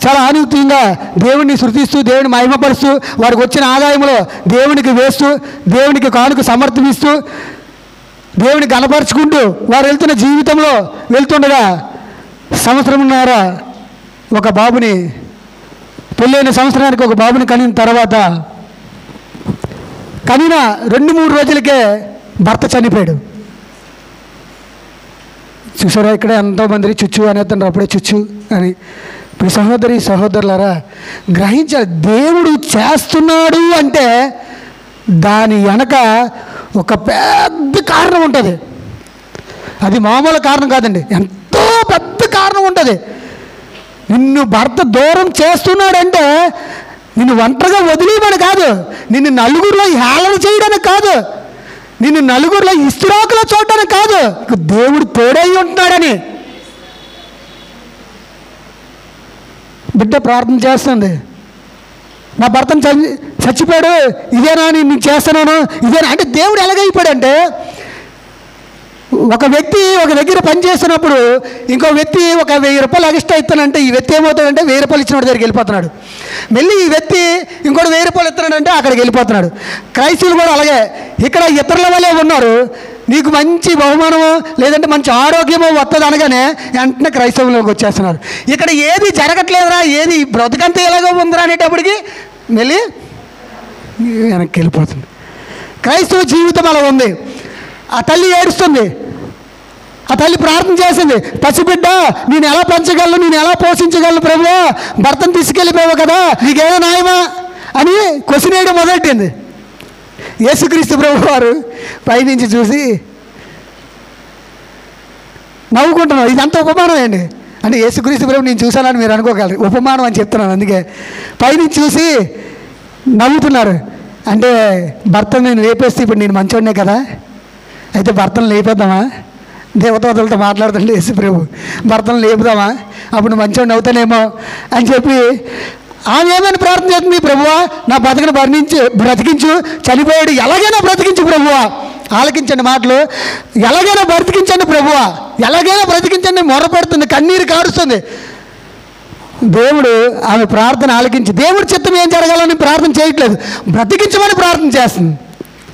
చాలా ఆనుకూలంగా దేవుడిని శృతిస్తూ, దేవుని మహిమపరుస్తూ, వారికి వచ్చిన ఆదాయంలో దేవునికి వేస్తూ, దేవునికి కానుక సమర్పిస్తూ, దేవుని కనపరుచుకుంటూ వారు వెళ్తున్న జీవితంలో వెళ్తుండగా సంవత్సరంన్నర ఒక బాబుని, పెళ్ళైన సంవత్సరానికి ఒక బాబుని కనిన తర్వాత కనిన 2-3 రోజులకే భర్త చనిపోయాడు. చూసారా, ఇక్కడ ఎంతోమంది చుచ్చు అనేస్తున్నారు, అప్పుడే చుచ్చు అని. ఇప్పుడు సహోదరి సహోదరులారా, గ్రహించాలి. దేవుడు చేస్తున్నాడు అంటే దాని వెనక ఒక పెద్ద కారణం ఉంటుంది. అది మామూలు కారణం కాదండి, ఎంతో పెద్ద కారణం ఉంటుంది. నిన్ను భర్త దూరం చేస్తున్నాడంటే నిన్ను ఒంటరిగా వదిలేయమని కాదు, నిన్ను నలుగురిలో హేళన చేయడానికి కాదు, నిన్ను నలుగురిలో ఇస్తురాకులో చూడడానికి కాదు, దేవుడు తోడై ఉంటున్నాడని. బిడ్డ ప్రార్థన చేస్తుంది, నా భర్తను చచ్చిపోయాడు, ఇదేనా నేను చేస్తున్నాను, ఇదేనా అంటే దేవుడు ఎలాగైపోయాడంటే, ఒక వ్యక్తి ఒక దగ్గర పనిచేస్తున్నప్పుడు ఇంకో వ్యక్తి ఒక 1000 రూపాయలు ఎక్స్ట్రా ఇస్తానంటే ఈ వ్యక్తి ఏమవుతాడంటే 1000 రూపాయలు ఇచ్చిన దగ్గరికి వెళ్ళిపోతున్నాడు. మళ్ళీ ఈ వ్యక్తి ఇంకోటి 1000 రూపాయలు ఇస్తానంటే అక్కడికి వెళ్ళిపోతున్నాడు. క్రైస్తవులు కూడా అలాగే ఇక్కడ ఇతరుల వల్లే ఉన్నారు. నీకు మంచి బహుమానమో లేదంటే మంచి ఆరోగ్యమో వస్తుంది అనగానే వెంటనే క్రైస్తవులోకి వచ్చేస్తున్నారు. ఇక్కడ ఏది జరగట్లేదురా, ఏది బ్రతుకంతా ఎలాగో ఉందిరా అనేటప్పటికి మళ్ళీ వెనక్కి వెళ్ళిపోతుంది. క్రైస్తవ జీవితం అలా ఉంది. ఆ తల్లి ఏడుస్తుంది, ఆ తల్లి ప్రార్థన చేసింది, పసిబిడ్డ నేను ఎలా పెంచగలను, నేను ఎలా పోషించగలను ప్రభువా, భర్తను తీసుకెళ్ళిపోయావు కదా, నీకేదో న్యాయమా అని క్వశ్చన్ వేయడం మొదలెట్టింది. యేసుక్రీస్తు ప్రభు వారు పైనుంచి చూసి నవ్వుకుంటున్నాడు. ఇదంతా ఉపమానం అండి. అంటే యేసుక్రీస్తు ప్రభు నేను చూశానని మీరు అనుకోగలరు, ఉపమానం అని చెప్తున్నాను. అందుకే పైనుంచి చూసి నవ్వుతున్నారు. అంటే భర్తను నేను లేపేస్తే ఇప్పుడు నేను మంచోడినే కదా, అయితే భర్తను లేపేద్దామా, దేవతలతో మాట్లాడుతుంటే యేసు ప్రభు భర్తను లేపుదామా, అప్పుడు మంచోడిని అవుతానేమో అని చెప్పి ఆమె ఏమైనా ప్రార్థన చేస్తుంది, ప్రభువా నా బతకను బ్రతికించు, చనిపోయాడు ఎలాగైనా బ్రతికించు ప్రభువా, ఆలకించండి మాటలు, ఎలాగైనా బ్రతికించండి ప్రభువా, ఎలాగైనా బ్రతికించండి, మొరపెడుతుంది, కన్నీరు కారుస్తుంది. దేవుడు ఆమె ప్రార్థన ఆలకించి దేవుడి చిత్తం ఏం జరగాలని ప్రార్థన చేయట్లేదు, బ్రతికించమని ప్రార్థన చేస్తుంది.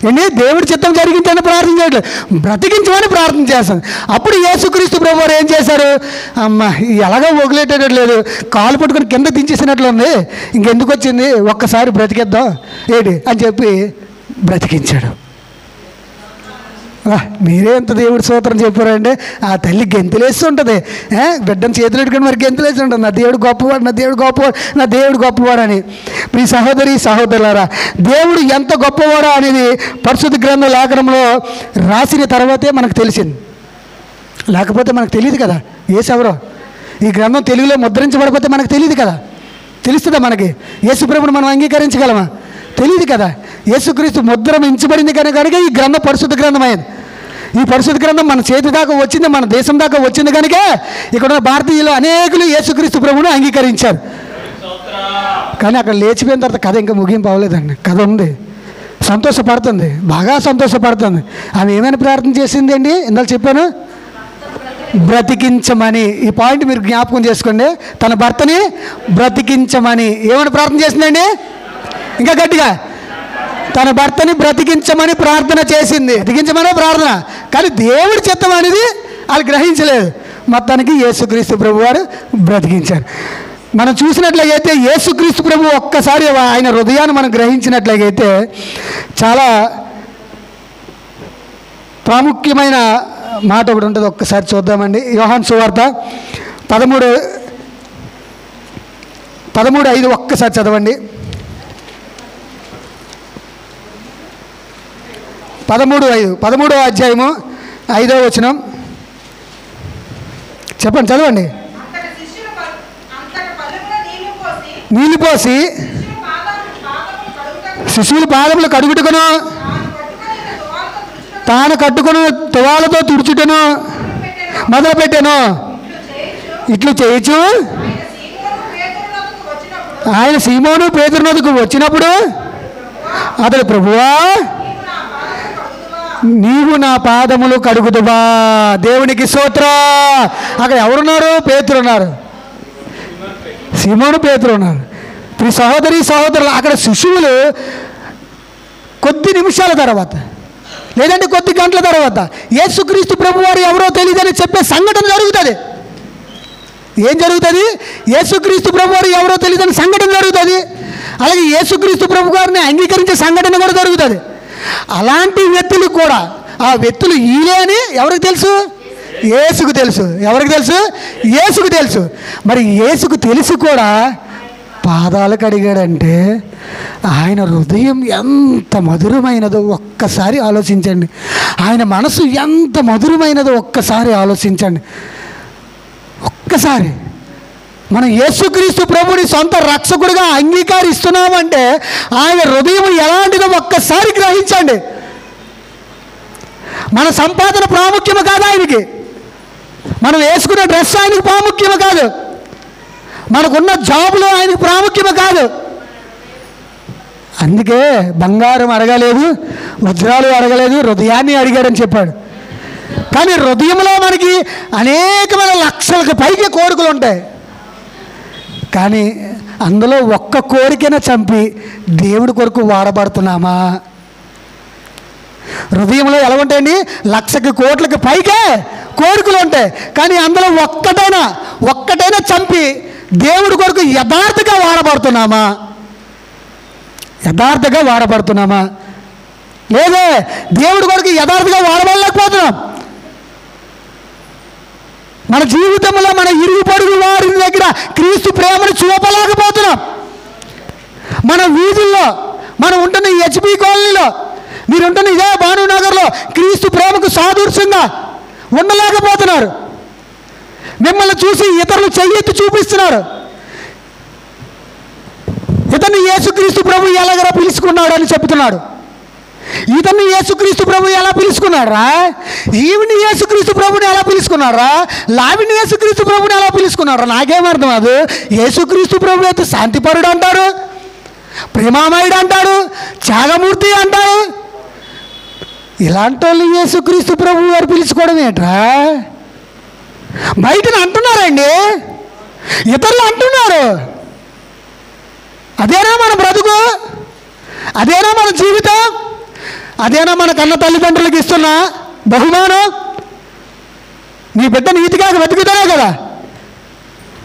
ఏంటి, దేవుడి చిత్తం జరిగించని ప్రార్థన చేయట్లేదు, బ్రతికించమని ప్రార్థన చేస్తాను. అప్పుడు యేసుక్రీస్తు ప్రభు వారు ఏం చేశారు, అమ్మ ఎలాగో వదిలేటట్లేదు, కాలు పట్టుకొని కింద దించేసినట్లు ఉంది, ఇంకెందుకు వచ్చింది, ఒక్కసారి బ్రతికేద్దాం ఏంటి అని చెప్పి బ్రతికించాడు. మీరే ఎంత దేవుడి స్తోత్రం చెప్పారంటే ఆ తల్లి గెంతులేస్తూ ఉంటుంది, బిడ్డను చేతులు పెట్టుకుని మరి గెంతులేస్తూ ఉంటుంది, నా దేవుడు గొప్పవాడు, నా దేవుడు గొప్పవాడు, నా దేవుడు గొప్పవాడు అని. మీ సహోదరి సహోదరులారా, దేవుడు ఎంత గొప్పవాడో అనేది పరిశుద్ధ గ్రంథ లేఖనంలో రాసిన తర్వాతే మనకు తెలిసింది, లేకపోతే మనకు తెలియదు కదా. యేసెవరో ఈ గ్రంథం తెలుగులో ముద్రించబడిపోతే మనకు తెలియదు కదా. తెలుస్తుందా మనకి? యేసుప్రభుని మనం అంగీకరించగలమా? తెలియదు కదా. యేసుక్రీస్తు ముద్ర మించబడింది కనుక ఈ గ్రంథం పరిశుద్ధ గ్రంథం అయింది. ఈ పరిశుద్ధ గ్రంథం మన చేతి దాకా వచ్చింది, మన దేశం దాకా వచ్చింది కనుక ఇక్కడ ఉన్న భారతీయులు అనేకులు యేసుక్రీస్తు ప్రభువును అంగీకరించారు. కానీ అక్కడ లేచిపోయిన తర్వాత కథ ఇంకా ముగింపు అవ్వలేదండి, కథ ఉంది. సంతోషపడుతుంది, బాగా సంతోషపడుతుంది. ఆమె ఏమైనా ప్రార్థన చేసింది అండి, ఇందాక చెప్పాను, బ్రతికించమని. ఈ పాయింట్ మీరు జ్ఞాపకం చేసుకోండి. తన భర్తని బ్రతికించమని ఏమైనా ప్రార్థన చేసిందండి, ఇంకా గట్టిగా తన భర్తని బ్రతికించమని ప్రార్థన చేసింది, బ్రతికించమనే ప్రార్థన. కానీ దేవుడి చిత్తం అనేది వాళ్ళు గ్రహించలేదు. మొత్తానికి యేసుక్రీస్తు ప్రభు వారు బ్రతికించారు. మనం చూసినట్లయితే యేసుక్రీస్తు ప్రభు ఒక్కసారి ఆయన హృదయాన్ని మనం గ్రహించినట్లయితే చాలా ప్రాముఖ్యమైన మాట ఒకటి ఉంటుంది. ఒక్కసారి చూద్దామండి. యోహాను సువార్త 13:5 ఒక్కసారి చదవండి. 13:5 13వ అధ్యాయము 5వ వచనం చెప్పండి, చదవండి. నీళ్ళు పోసి శిశువుల పాదములు కడుగుటకును తాను కట్టుకుని తువాలతో తుడుచుటను మొదలుపెట్టాను. ఇట్లు చేయొచ్చు. ఆయన సీమోను పేతురు నొద్దకు వచ్చినప్పుడు అతడు, ప్రభువా నీవు నా పాదములు కడుగుదువా. దేవునికి స్తోత్రం. అక్కడ ఎవరున్నారు? పేతురు ఉన్నారు, సీమోను పేతురు ఉన్నారు. ఇప్పుడు సహోదరి సహోదరులు, అక్కడ శిశువులు కొద్ది నిమిషాల తర్వాత లేదంటే కొద్ది గంటల తర్వాత యేసుక్రీస్తు ప్రభు వారు ఎవరో తెలియదని చెప్పే సంఘటన జరుగుతుంది. ఏం జరుగుతుంది? యేసుక్రీస్తు ప్రభు వారు ఎవరో తెలియదని సంఘటన జరుగుతుంది. అలాగే యేసుక్రీస్తు ప్రభు గారిని అంగీకరించే సంఘటన కూడా జరుగుతుంది. అలాంటి వ్యక్తులు కూడా, ఆ వ్యక్తులు ఈలే అని ఎవరికి తెలుసు? యేసుకు తెలుసు. ఎవరికి తెలుసు? యేసుకు తెలుసు. మరి యేసుకు తెలిసి కూడా పాదాలు కడిగాడంటే ఆయన హృదయం ఎంత మధురమైనదో ఒక్కసారి ఆలోచించండి. ఆయన మనసు ఎంత మధురమైనదో ఒక్కసారి ఆలోచించండి. ఒక్కసారి మనం యేసుక్రీస్తు ప్రభుని సొంత రక్షకుడిగా అంగీకరిస్తున్నామంటే ఆయన హృదయం ఎలాంటిదో ఒక్కసారి గ్రహించండి. మన సంపాదన ప్రాముఖ్యము కాదు ఆయనకి, మనం వేసుకున్న డ్రెస్ ఆయనకి ప్రాముఖ్యము కాదు, మనకున్న జాబులు ఆయనకు ప్రాముఖ్యము కాదు. అందుకే బంగారం అడగలేదు, వజ్రాలు అడగలేదు, హృదయాన్ని అడిగాడని చెప్పాడు. కానీ హృదయంలో మనకి అనేకమైన లక్షలకు పైకి కోరికలు ఉంటాయి. కానీ అందులో ఒక్క కోరికైనా చంపి దేవుడి కొరకు వాడబడుతున్నామా? హృదయంలో ఎలా ఉంటాయండి? లక్షకి కోట్లకి పైకే కోరికలు ఉంటాయి. కానీ అందులో ఒక్కటైనా చంపి దేవుడి కొరకు యథార్థంగా వాడబడుతున్నామా? యథార్థంగా వాడబడుతున్నామా? లేదే దేవుడి కొరకు యథార్థంగా వాడబడలేకపోతున్నాం. మన జీవితంలో మన ఇరుగు పొరుగు వారి దగ్గర క్రీస్తు ప్రేమను చూపలేకపోతున్నాం. మన వీధుల్లో, మనం ఉంటున్న హెచ్బి కాలనీలో, మీరు ఉంటున్న ఇదే భానునగర్లో క్రీస్తు ప్రేమకు సాదృశ్యంగా ఉండలేకపోతున్నారు. మిమ్మల్ని చూసి ఇతరులు చెయ్యెత్తి చూపిస్తున్నారు. ఇతన్ని యేసుక్రీస్తు ప్రభు ఎలాగరా పిలుచుకున్నాడు అని చెప్తున్నాడు. ఇతన్ని యేసుక్రీస్తు ప్రభు ఎలా పిలుచుకున్నారా? ఈవిని యేసుక్రీస్తు ప్రభుని ఎలా పిలుచుకున్నారా? లావిని యేసుక్రీస్తు ప్రభుని ఎలా పిలుచుకున్నారా? నాకేమర్థం అది. యేసుక్రీస్తు ప్రభు అయితే శాంతిపరుడు అంటారు, ప్రేమామయుడు అంటాడు, త్యాగమూర్తి అంటాడు. ఇలాంటి వాళ్ళు యేసుక్రీస్తు ప్రభు వారు పిలుచుకోవడం ఏంట్రా? బయటను అంటున్నారండి, ఇతరులు అంటున్నారు. అదేనా మన బ్రతుకు? అదేనా మన జీవితం? అదేనా మన కన్న తల్లిదండ్రులకు ఇస్తున్న బహుమానం? నీ బిడ్డ నీతిగా బతుకుతానే కదా,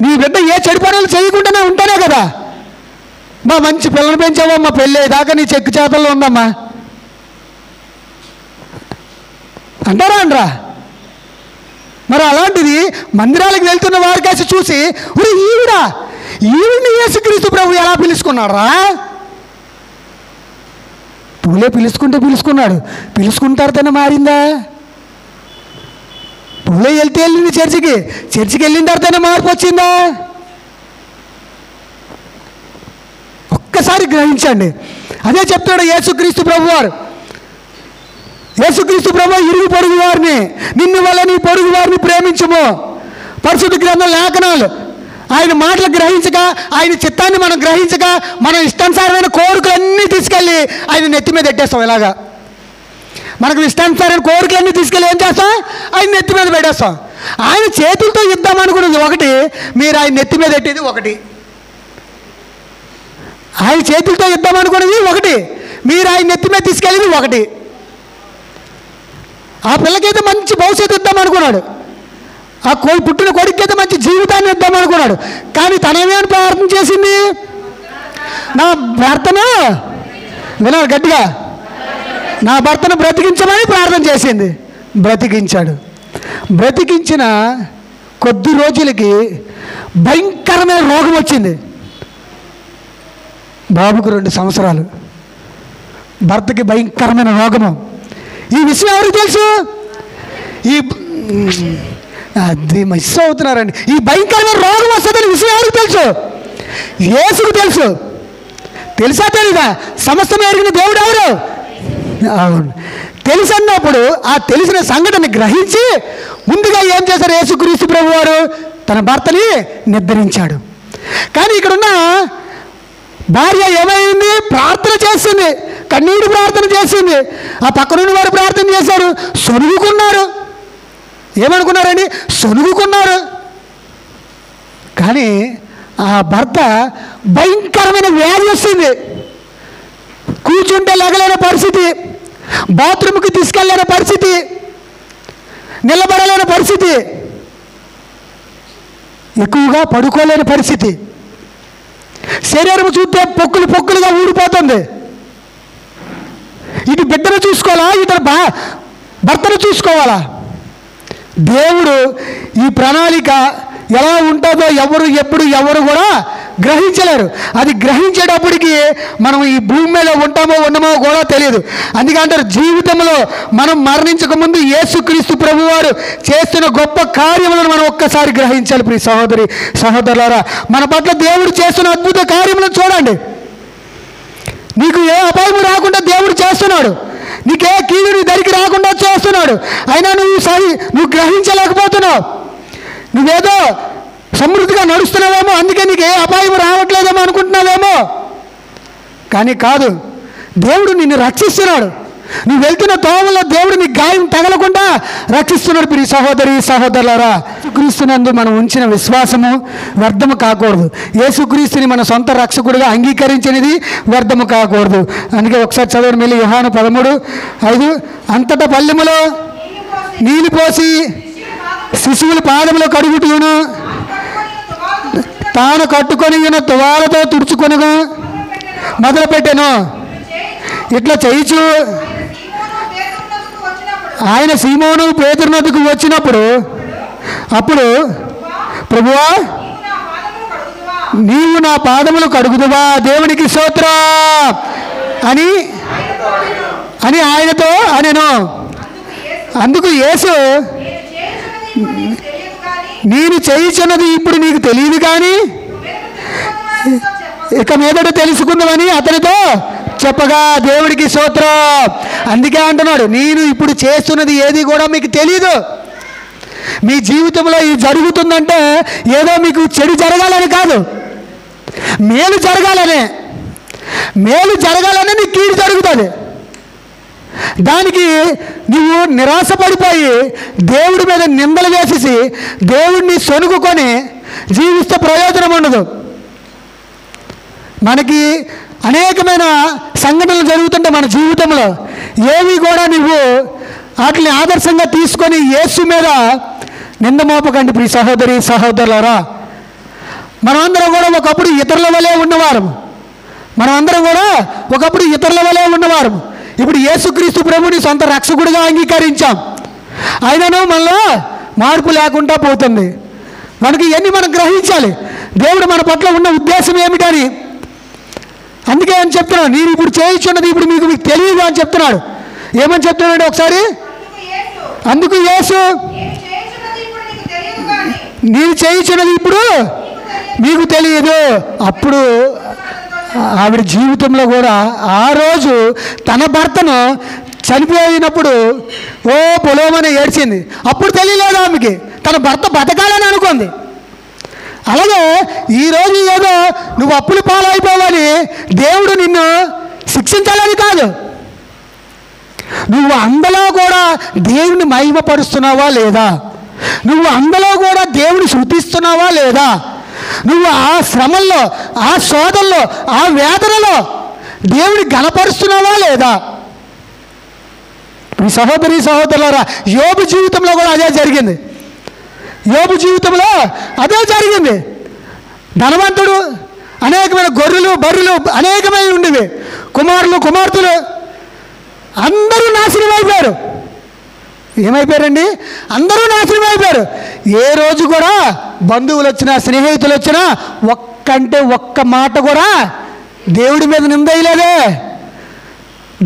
నీ బిడ్డ ఏ చెడు పనులు చేయకుండానే ఉంటానే కదా. మా మంచి పిల్లలు పెంచావమ్మా, పెళ్ళి దాకా నీ చెక్కు చేతల్లో ఉందమ్మా అంటారా అనరా? మరి అలాంటిది మందిరాలకు వెళ్తున్న వారికేసి చూసి ఈవిడిని యేసుక్రీస్తు ప్రభు ఎలా పిలుచుకున్నారా? పూలే పిలుచుకున్నాడు, పిలుచుకున్న తర్వాతనే మారిందా? పూలే వెళ్ళింది చర్చికి వెళ్ళిన తర్వాతనే మార్పు వచ్చిందా? ఒక్కసారి గ్రహించండి. అదే చెప్తాడు యేసుక్రీస్తు ప్రభు వారు. యేసుక్రీస్తు ప్రభు ఇరుగు పొరుగు వారిని నిన్ను వల్ల నీ పొరుగు వారిని ప్రేమించుము. పరిశుద్ధ గ్రంథం లేఖనాలు ఆయన మాటలు గ్రహించక, ఆయన చిత్తాన్ని మనం గ్రహించక, మనం ఇష్టానుసారమైన కోరికలన్నీ తీసుకెళ్ళి ఆయన నెత్తి మీద పెట్టేస్తాం. ఇలాగా మనకు ఇష్టానుసారమైన కోరికలన్నీ తీసుకెళ్ళి ఏం చేస్తాం? ఆయన నెత్తి మీద పెట్టేస్తాం. ఆయన చేతులతో ఇద్దామనుకున్నది ఒకటి, మీరు ఆయన నెత్తి మీద పెట్టేది ఒకటి. ఆయన చేతులతో ఇద్దామనుకున్నది ఒకటి, మీరు ఆయన నెత్తి మీద తీసుకెళ్ళేది ఒకటి. ఆ పిల్లకైతే మంచి భవిష్యత్తు ఇద్దామనుకున్నాడు, ఆ పుట్టిన కొడుకు అయితే మంచి జీవితాన్ని ఇద్దామనుకున్నాడు. కానీ తనేమేమని ప్రార్థన చేసింది? నా భర్తను, వినాలి గట్టిగా, నా భర్తను బ్రతికించమని ప్రార్థన చేసింది. బ్రతికించాడు. బ్రతికించిన కొద్ది రోజులకి భయంకరమైన రోగం వచ్చింది. బాబుకు 2 సంవత్సరాలు, భర్తకి భయంకరమైన రోగము. ఈ విషయం ఎవరికి తెలుసు? అది మిస్ అవుతున్నారండి. ఈ భయంకరమైన రోగం వస్తుందని విషయం ఎవరికి తెలుసు? యేసుకు తెలుసు. తెలుసా తెలీదా? సమస్తం ఎరిగిన దేవుడు ఎవరు? అవును. తెలుసన్నప్పుడు ఆ తెలిసిన సంఘటన గ్రహించి ముందుగా ఏం చేశారు? యేసుక్రీస్తు ప్రభు వారు తన భర్తని నిద్రించాడు. కానీ ఇక్కడున్న భార్య ఏమైంది? ప్రార్థన చేసింది, కన్నీటి ప్రార్థన చేసింది. ఆ పక్కనున్న వారు ప్రార్థన చేశారు, సొనుగుకున్నారు. ఏమనుకున్నారండి? సొనుగుకున్నారు. కానీ ఆ భర్త భయంకరమైన వ్యాధి వస్తుంది. కూర్చుంటే లెగలేని పరిస్థితి, బాత్రూమ్కి తీసుకెళ్ళలేని పరిస్థితి, నిలబడలేని పరిస్థితి, ఎక్కువగా పడుకోలేని పరిస్థితి, శరీరం చూస్తే పొక్కులు పొక్కులుగా ఊడిపోతుంది. ఇటు బిడ్డను చూసుకోవాలా, ఇటు భర్తను చూసుకోవాలా? దేవుడు ఈ ప్రణాళిక ఎలా ఉంటుందో ఎవరు కూడా గ్రహించలేరు. అది గ్రహించేటప్పటికి మనం ఈ భూమి మీద ఉంటామో ఉండమో కూడా తెలియదు. అందుకంటారు జీవితంలో మనం మరణించకముందు యేసుక్రీస్తు ప్రభువారు చేస్తున్న గొప్ప కార్యములను మనం ఒక్కసారి గ్రహించాలి. ప్రియ సహోదరి సహోదరులారా, మన పట్ల దేవుడు చేస్తున్న అద్భుత కార్యములను చూడండి. నీకు ఏ అపాయం రాకుండా దేవుడు చేస్తున్నాడు. నీకే కీడు నీ దగ్గరికి రాకుండా చేస్తున్నాడు. అయినా నువ్వు గ్రహించలేకపోతున్నావు. నువ్వేదో సమృద్ధిగా నడుస్తున్నావేమో, అందుకే నీకు ఏ అపాయం రావట్లేదేమో అనుకుంటున్నావేమో. కానీ కాదు, దేవుడు నిన్ను రక్షిస్తున్నాడు. నువ్వు వెళ్తున్న తోవలో దేవుడు నీ గాయం తగలకుండా రక్షిస్తున్నాడు. ప్రియ సహోదరి సహోదరులారా, యేసుక్రీస్తునందు మనం ఉంచిన విశ్వాసము వ్యర్థము కాకూడదు. యేసుక్రీస్తుని మన సొంత రక్షకుడిగా అంగీకరించినది వ్యర్థము కాకూడదు. అందుకే ఒకసారి చదవండి మళ్ళీ యోహాను 13:5. అంతటా పల్లెములో నీళ్ళు పోసి శిశువుల పాదములో కడుగుటూను తాను కట్టుకొని తువాలతో తుడుచుకొని మొదలుపెట్టాను. ఇట్లా చేయిచు ఆయన సీమోను పేతురు నదికి వచ్చినప్పుడు అప్పుడు ప్రభువా నీవు నా పాదములు కడుగుదువా, దేవునికి స్తోత్రం అని ఆయనతో అనెను. అందుకు యేసు నేను చేయుచున్నది ఇప్పుడు నీకు తెలియదు, కానీ ఇక మీదట తెలుసుకుందామని అతనితో చెప్పగా దేవుడికి స్తోత్రం. అందుకే అంటున్నాడు, నేను ఇప్పుడు చేస్తున్నది ఏది కూడా మీకు తెలియదు. మీ జీవితంలో ఇది జరుగుతుందంటే ఏదో మీకు చెడు జరగాలని కాదు, మేలు జరగాలనే నీకు కీడు జరుగుతుంది. దానికి నువ్వు నిరాశపడిపోయి దేవుడి మీద నిందలు వేసేసి దేవుడిని సొనుగుకొని జీవిస్తే ప్రయోజనం ఉండదు. మనకి అనేకమైన సంఘటనలు జరుగుతుంటే మన జీవితంలో ఏవి కూడా నువ్వు వాటిని ఆదర్శంగా తీసుకొని యేసు మీద నింద మోపకండి. ప్రియ సహోదరి సహోదరులారా, మనమందరం కూడా ఒకప్పుడు ఇతరుల వలె ఉన్నవారు. ఇప్పుడు యేసుక్రీస్తు ప్రభుని సొంత రక్షకుడిగా అంగీకరించాం. అయినను మనలో మార్పు లేకుండా పోతుంది. మనకి ఇవన్నీ మనం గ్రహించాలి. దేవుడు మన పట్ల ఉన్న ఉద్దేశం ఏమిటని. అందుకే అని చెప్తున్నాడు, నేను ఇప్పుడు చేయించున్నది ఇప్పుడు మీకు తెలియదు అని చెప్తున్నాడు. ఏమని చెప్తున్నాడు ఒకసారి? అందుకు యేసు నేను చేయించున్నది ఇప్పుడు మీకు తెలియదు. అప్పుడు ఆవిడ జీవితంలో కూడా ఆ రోజు తన భర్తను చనిపోయినప్పుడు పొలోమని ఏడ్చింది. అప్పుడు తెలియలేదు ఆమెకి, తన భర్త బతకాలని అనుకుంది. అలాగే ఈరోజు ఏదో నువ్వు అప్పులు పాలైపోవని దేవుడు నిన్ను శిక్షించాలని కాదు, నువ్వు అందులో కూడా దేవుని మహిమపరుస్తున్నావా లేదా, నువ్వు అందులో కూడా దేవుని శృతిస్తున్నావా లేదా, నువ్వు ఆ శ్రమల్లో, ఆ శోధనలో, ఆ వేదనలో దేవుని ఘనపరుస్తున్నావా లేదా. మీ సహోదరి సహోదరులారా, యోబు జీవితంలో కూడా అదే జరిగింది. యోబు జీవితంలో అదే జరిగింది. ధనవంతుడు, అనేకమైన గొర్రెలు బర్రెలు అనేకమైన ఉండేవి, కుమారులు కుమార్తెలు అందరూ నాశనం అయిపోయారు. ఏమైపోయారండి? అందరూ నాశనం అయిపోయారు. ఏ రోజు కూడా బంధువులు వచ్చినా స్నేహితులు వచ్చినా ఒక్క మాట కూడా దేవుడి మీద నిందేయలేదే.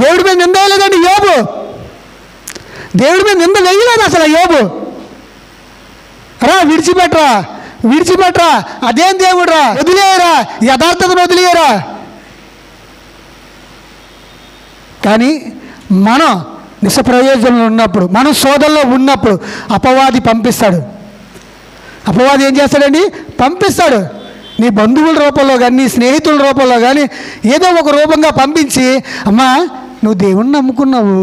దేవుడి మీద నిందేయలేదండి యోబు. దేవుడి మీద నింద వేయలేదు అసలు యోబు. రా విడిచిపెట్టరా, అదేం దేవుడు రా, వదిలేయరా, యథార్థతను వదిలేయరా. కానీ మనం నిస్ప్రయోజనంలో ఉన్నప్పుడు, మనం శోధనలో ఉన్నప్పుడు అపవాది పంపిస్తాడు. అపవాది ఏం చేస్తాడండి? పంపిస్తాడు. నీ బంధువుల రూపంలో కానీ నీ స్నేహితుల రూపంలో కానీ ఏదో ఒక రూపంగా పంపించి, అమ్మా నువ్వు దేవుణ్ణి నమ్ముకున్నావు,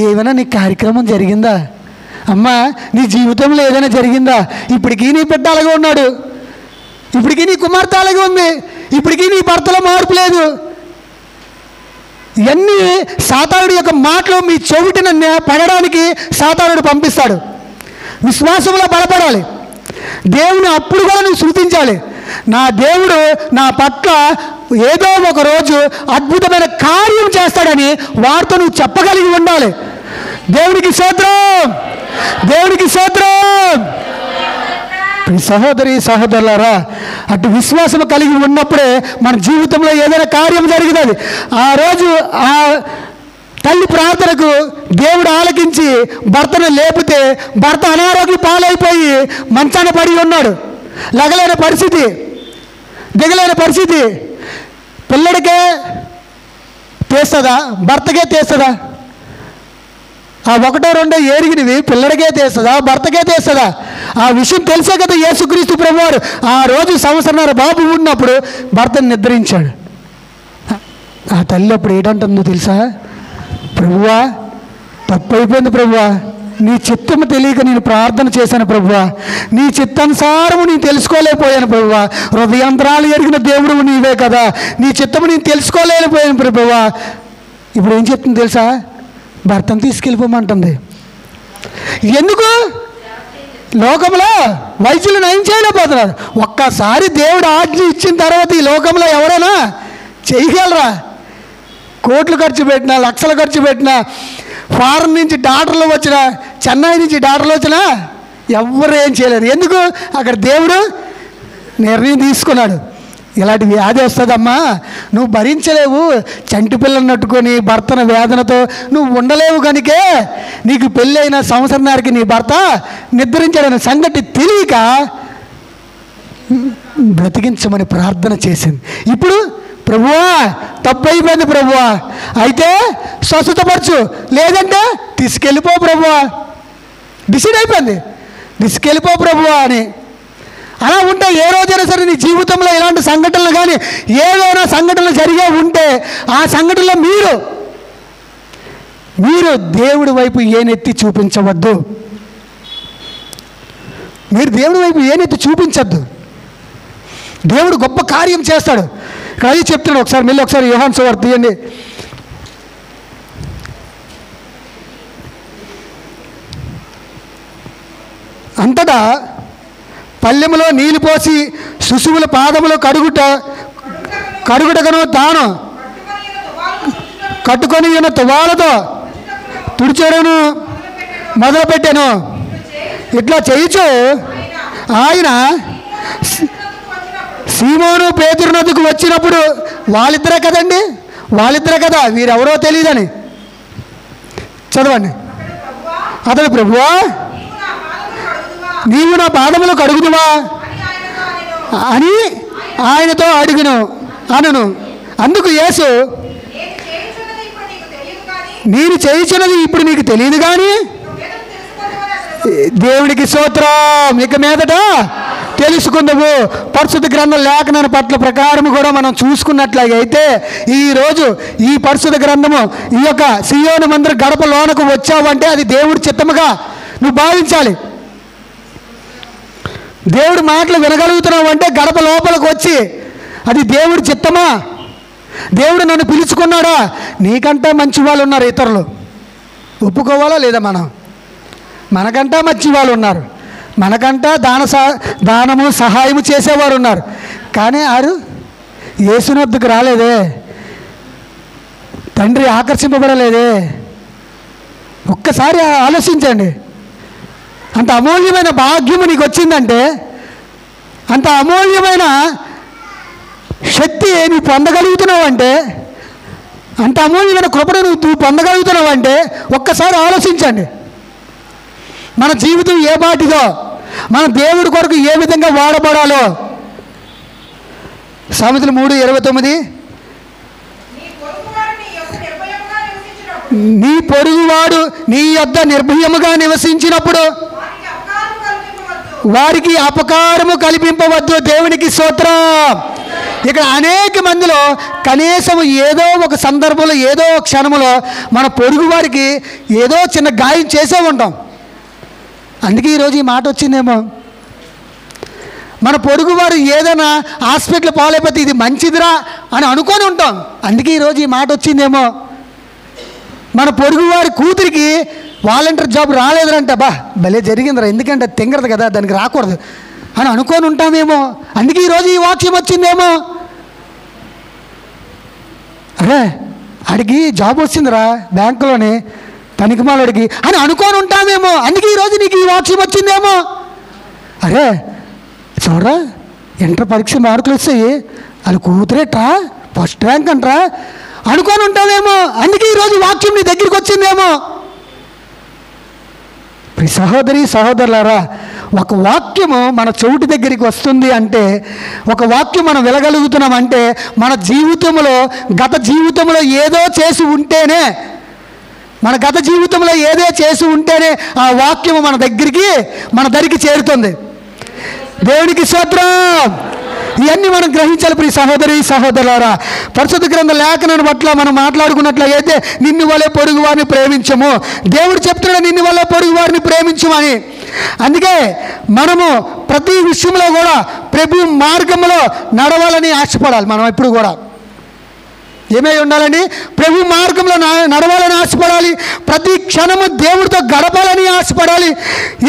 ఏమైనా నీ కార్యక్రమం జరిగిందా? అమ్మా నీ జీవితంలో ఏదైనా జరిగిందా? ఇప్పటికీ నీ బిడ్డ అలాగే ఉన్నాడు, ఇప్పటికీ నీ కుమార్తె అలాగే ఉంది, ఇప్పటికీ నీ భర్తలో మార్పు లేదు. ఇవన్నీ సాతానుడి యొక్క మాటలు మీ చెవిటిన పడడానికి సాతానుడు పంపిస్తాడు. విశ్వాసంలో బలపడాలి. దేవుని అప్పుడు కూడా నువ్వు స్తుతించాలి. నా దేవుడు నా పట్ల ఏదో ఒక రోజు అద్భుతమైన కార్యం చేస్తాడని వారితో నువ్వు చెప్పగలిగి ఉండాలి. దేవునికి స్తోత్రం, దేవునికి స్తోత్రం. సహోదరి సహోదరులారా, అటు విశ్వాసం కలిగి ఉన్నప్పుడే మన జీవితంలో ఏదైనా కార్యం జరుగుతుంది. ఆ రోజు ఆ తల్లి ప్రార్థనకు దేవుడు ఆలకించి భర్తను లేపితే భర్త అనారోగ్య పాలైపోయి మంచాన పడి ఉన్నాడు. లగలేని పరిస్థితి, దిగలేని పరిస్థితి. పిల్లడికే తీస్తుందా? భర్తకే తీస్తుందా? ఆ ఒకటో రెండో ఏరిగినవి పిల్లడికే తీస్తుందా? భర్తకే తీస్తుందా? ఆ విషయం తెలిసే కదా యేసుక్రీస్తు ప్రభువారు ఆ రోజు సంవత్సరాల బాబు ఉన్నప్పుడు భర్తను నిద్రించాడు. ఆ తల్లి అప్పుడు ఏంటంటుందో తెలుసా? ప్రభువా తప్పు అయిపోయింది ప్రభువా, నీ చిత్తము తెలియక నేను ప్రార్థన చేశాను ప్రభువా, నీ చిత్తానుసారము నేను తెలుసుకోలేకపోయాను ప్రభువా, హృదయాంతరాలు ఎరిగిన దేవుడు నీవే కదా, నీ చిత్తము నేను తెలుసుకోలేకపోయాను ప్రభువా. ఇప్పుడు ఏం చెప్తుంది తెలుసా? భర్తను తీసుకెళ్ళిపోమంటుంది. ఎందుకు? లోకంలో వైద్యులు నయం చేయలేకపోతున్నారు. ఒక్కసారి దేవుడు ఆజ్ఞ ఇచ్చిన తర్వాత ఈ లోకంలో ఎవరైనా చేయగలరా? కోట్లు ఖర్చు పెట్టినా, లక్షలు ఖర్చు పెట్టినా, ఫారెన్ నుంచి డాక్టర్లు వచ్చినా, చెన్నై నుంచి డాక్టర్లు వచ్చినా ఎవరు ఏం చేయలేరు. ఎందుకు? అక్కడ దేవుడు నిర్ణయం తీసుకున్నాడు, ఇలాంటి వ్యాధి వస్తుందమ్మా, నువ్వు భరించలేవు, చంటి పిల్లని నట్టుకొని భర్తన వేదనతో నువ్వు ఉండలేవు, కనుకే నీకు పెళ్ళి అయిన సంవత్సరానికి నీ భర్త నిద్రించాడన్న సంగతి తెలియక బ్రతికించమని ప్రార్థన చేసింది. ఇప్పుడు ప్రభువా తప్పు అయిపోయింది ప్రభువా, అయితే స్వస్థతపరచు, లేదంటే తీసుకెళ్ళిపో ప్రభువా. డిసైడ్ అయిపోయింది, తీసుకెళ్ళిపో ప్రభువా అని. అలా ఉంటే ఏ రోజైనా సరే నీ జీవితంలో ఇలాంటి సంఘటనలు కానీ ఏదైనా సంఘటనలు జరిగే ఉంటే ఆ సంఘటనలో మీరు దేవుడి వైపు ఏనెత్తి చూపించవద్దు. మీరు దేవుడి వైపు ఏనెత్తి చూపించద్దు. దేవుడు గొప్ప కార్యం చేస్తాడు. ఇక్కడ అది చెప్తున్నాడు. ఒకసారి మళ్ళీ ఒకసారి యోహాను సువార్త తీయండి. అంతటా పల్లెములో నీళ్లు పోసి శిశువుల పాదములో కడుగుటకును తాను కట్టుకొని ఉన్న తువాలతో తుడిచేయడను మొదలుపెట్టాను. ఇట్లా చేయించు ఆయన సీమోను పేతురు నదికి వచ్చినప్పుడు వాళ్ళిద్దరే కదండి, వాళ్ళిద్దరే కదా, వీరెవరో తెలియదని. చదవండి. అతడు ప్రభువా నీవు నా పాదములు కడుగుదువా అని ఆయనతో అనను. అందుకు యేసు నేను చేయించున్నది ఇప్పుడు నీకు తెలియదు కానీ దేవునికి స్తోత్రం, ఇక మీదట తెలుసుకుందాము. పరిశుద్ధ గ్రంథం లేఖనాల పట్ల ప్రకారం కూడా మనం చూసుకున్నట్లయితే ఈరోజు ఈ పరిశుద్ధ గ్రంథము ఈ యొక్క సియోను మందిర గడప లోనకు వచ్చావంటే అది దేవుడి చిత్తముగా నువ్వు భావించాలి. దేవుడి మాటలు వినగలుగుతున్నావు అంటే గడప లోపలికి వచ్చి అది దేవుడి చిత్తమా? దేవుడు నన్ను పిలుచుకున్నాడా? నీకంటే మంచి వాళ్ళు ఉన్నారు ఇతరులు, ఒప్పుకోవాలా లేదా? మనకంటే మంచి వాళ్ళు ఉన్నారు. మనకంట దానము సహాయము చేసేవారు ఉన్నారు, కానీ ఆరు యేసుని వద్దకు రాలేదే, తండ్రి ఆకర్షింపబడలేదే. ఒక్కసారి ఆలోచించండి. అంత అమూల్యమైన భాగ్యము నీకు వచ్చిందంటే, అంత అమూల్యమైన శక్తి నువ్వు పొందగలుగుతున్నావు అంటే, అంత అమూల్యమైన కృపను నువ్వు పొందగలుగుతున్నావు అంటే ఒక్కసారి ఆలోచించండి. మన జీవితం ఏ బాటిదో, మన దేవుడి కొరకు ఏ విధంగా వాడబడాలో. సామెతలు 3:29, నీ పొరుగువాడు నీ యొద్ద నిర్భయముగా నివసించినప్పుడు వారికి అపకారము కల్పింపవద్దు. దేవునికి స్తోత్రం. ఇక్కడ అనేక మందిలో కనీసం ఏదో ఒక సందర్భంలో, ఏదో ఒక క్షణంలో మన పొరుగు వారికి ఏదో చిన్న గాయం చేసే ఉంటాం. అందుకే ఈరోజు ఈ మాట వచ్చిందేమో. మన పొరుగువారు ఏదైనా హాస్పిటల్ పాలైపోతే ఇది మంచిదిరా అని అనుకొని ఉంటాం. అందుకే ఈరోజు ఈ మాట వచ్చిందేమో. మన పొరుగువారి కూతురికి వాలంటీర్ జాబ్ రాలేదురంట, భలే జరిగిందిరా, ఎందుకంటే తింగరదు కదా, దానికి రాకూడదు అని అనుకొని ఉంటామేమో. అందుకే ఈరోజు ఈ వాక్యం వచ్చిందేమో. అరే ఆడికి జాబ్ వచ్చిందిరా బ్యాంకులోని, పనికిమాలడికి అని అనుకొని ఉంటామేమో. అందుకే ఈరోజు నీకు ఈ వాక్యం వచ్చిందేమో. అరే చూడరా, ఇంటర్ పరీక్ష మార్కులు వస్తాయి, వాళ్ళు కూతురేట్రా ఫస్ట్ ర్యాంక్ అంటరా అనుకొని ఉంటామేమో. అందుకే ఈరోజు వాక్యం నీ దగ్గరికి వచ్చిందేమో. సహోదరి సహోదరులారా, ఒక వాక్యము మన చెవిటి దగ్గరికి వస్తుంది అంటే, ఒక వాక్యం మనం వినగలుగుతున్నామంటే, మన జీవితంలో గత జీవితంలో ఏదో చేసి ఉంటేనే, మన గత జీవితంలో ఏదో చేసి ఉంటేనే ఆ వాక్యము మన దరికి చేరుతుంది. దేవునికి స్తోత్రం. ఇవన్నీ మనం గ్రహించాలి ప్రియ సహోదరి సహోదరులారా. పరిశుద్ధ గ్రంథ లేఖనాన్ని పట్ల మనం మాట్లాడుకున్నట్లయితే, నిన్ను వలె పొరుగు వారిని ప్రేమించము. దేవుడు చెప్తున్నాడు నిన్ను వలె పొరుగు వారిని ప్రేమించమని. అందుకే మనము ప్రతి విషయంలో కూడా ప్రభు మార్గంలో నడవాలని ఆశపడాలి. మనం ఎప్పుడు కూడా ఏమై ఉండాలండి? ప్రభు మార్గంలో నడవాలని ఆశపడాలి. ప్రతి క్షణము దేవుడితో గడపాలని ఆశపడాలి.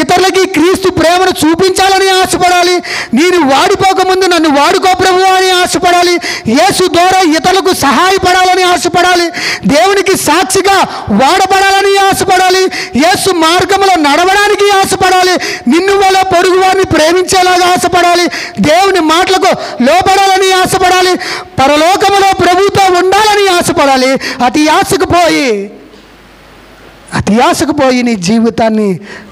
ఇతరులకి క్రీస్తు ప్రేమను చూపించాలని ఆశపడాలి. నేను వాడిపోకముందు నన్ను వాడుకో ప్రభు అని ఆశపడాలి. యేసు ద్వారా ఇతరులకు సహాయపడాలని ఆశపడాలి. దేవునికి సాక్షిగా వాడబడాలని ఆశపడాలి. యేసు మార్గంలో నడవడానికి ఆశపడాలి. నిన్ను వల్ల పొరుగు వారిని ప్రేమించేలాగా ఆశపడాలి. దేవుని మాటలకు లోపడాలని ఆశపడాలి. పరలోకములో ప్రభుతో ఉండాలని ఆశపడాలి. అతి ఆశకు పోయి నీ జీవితాన్ని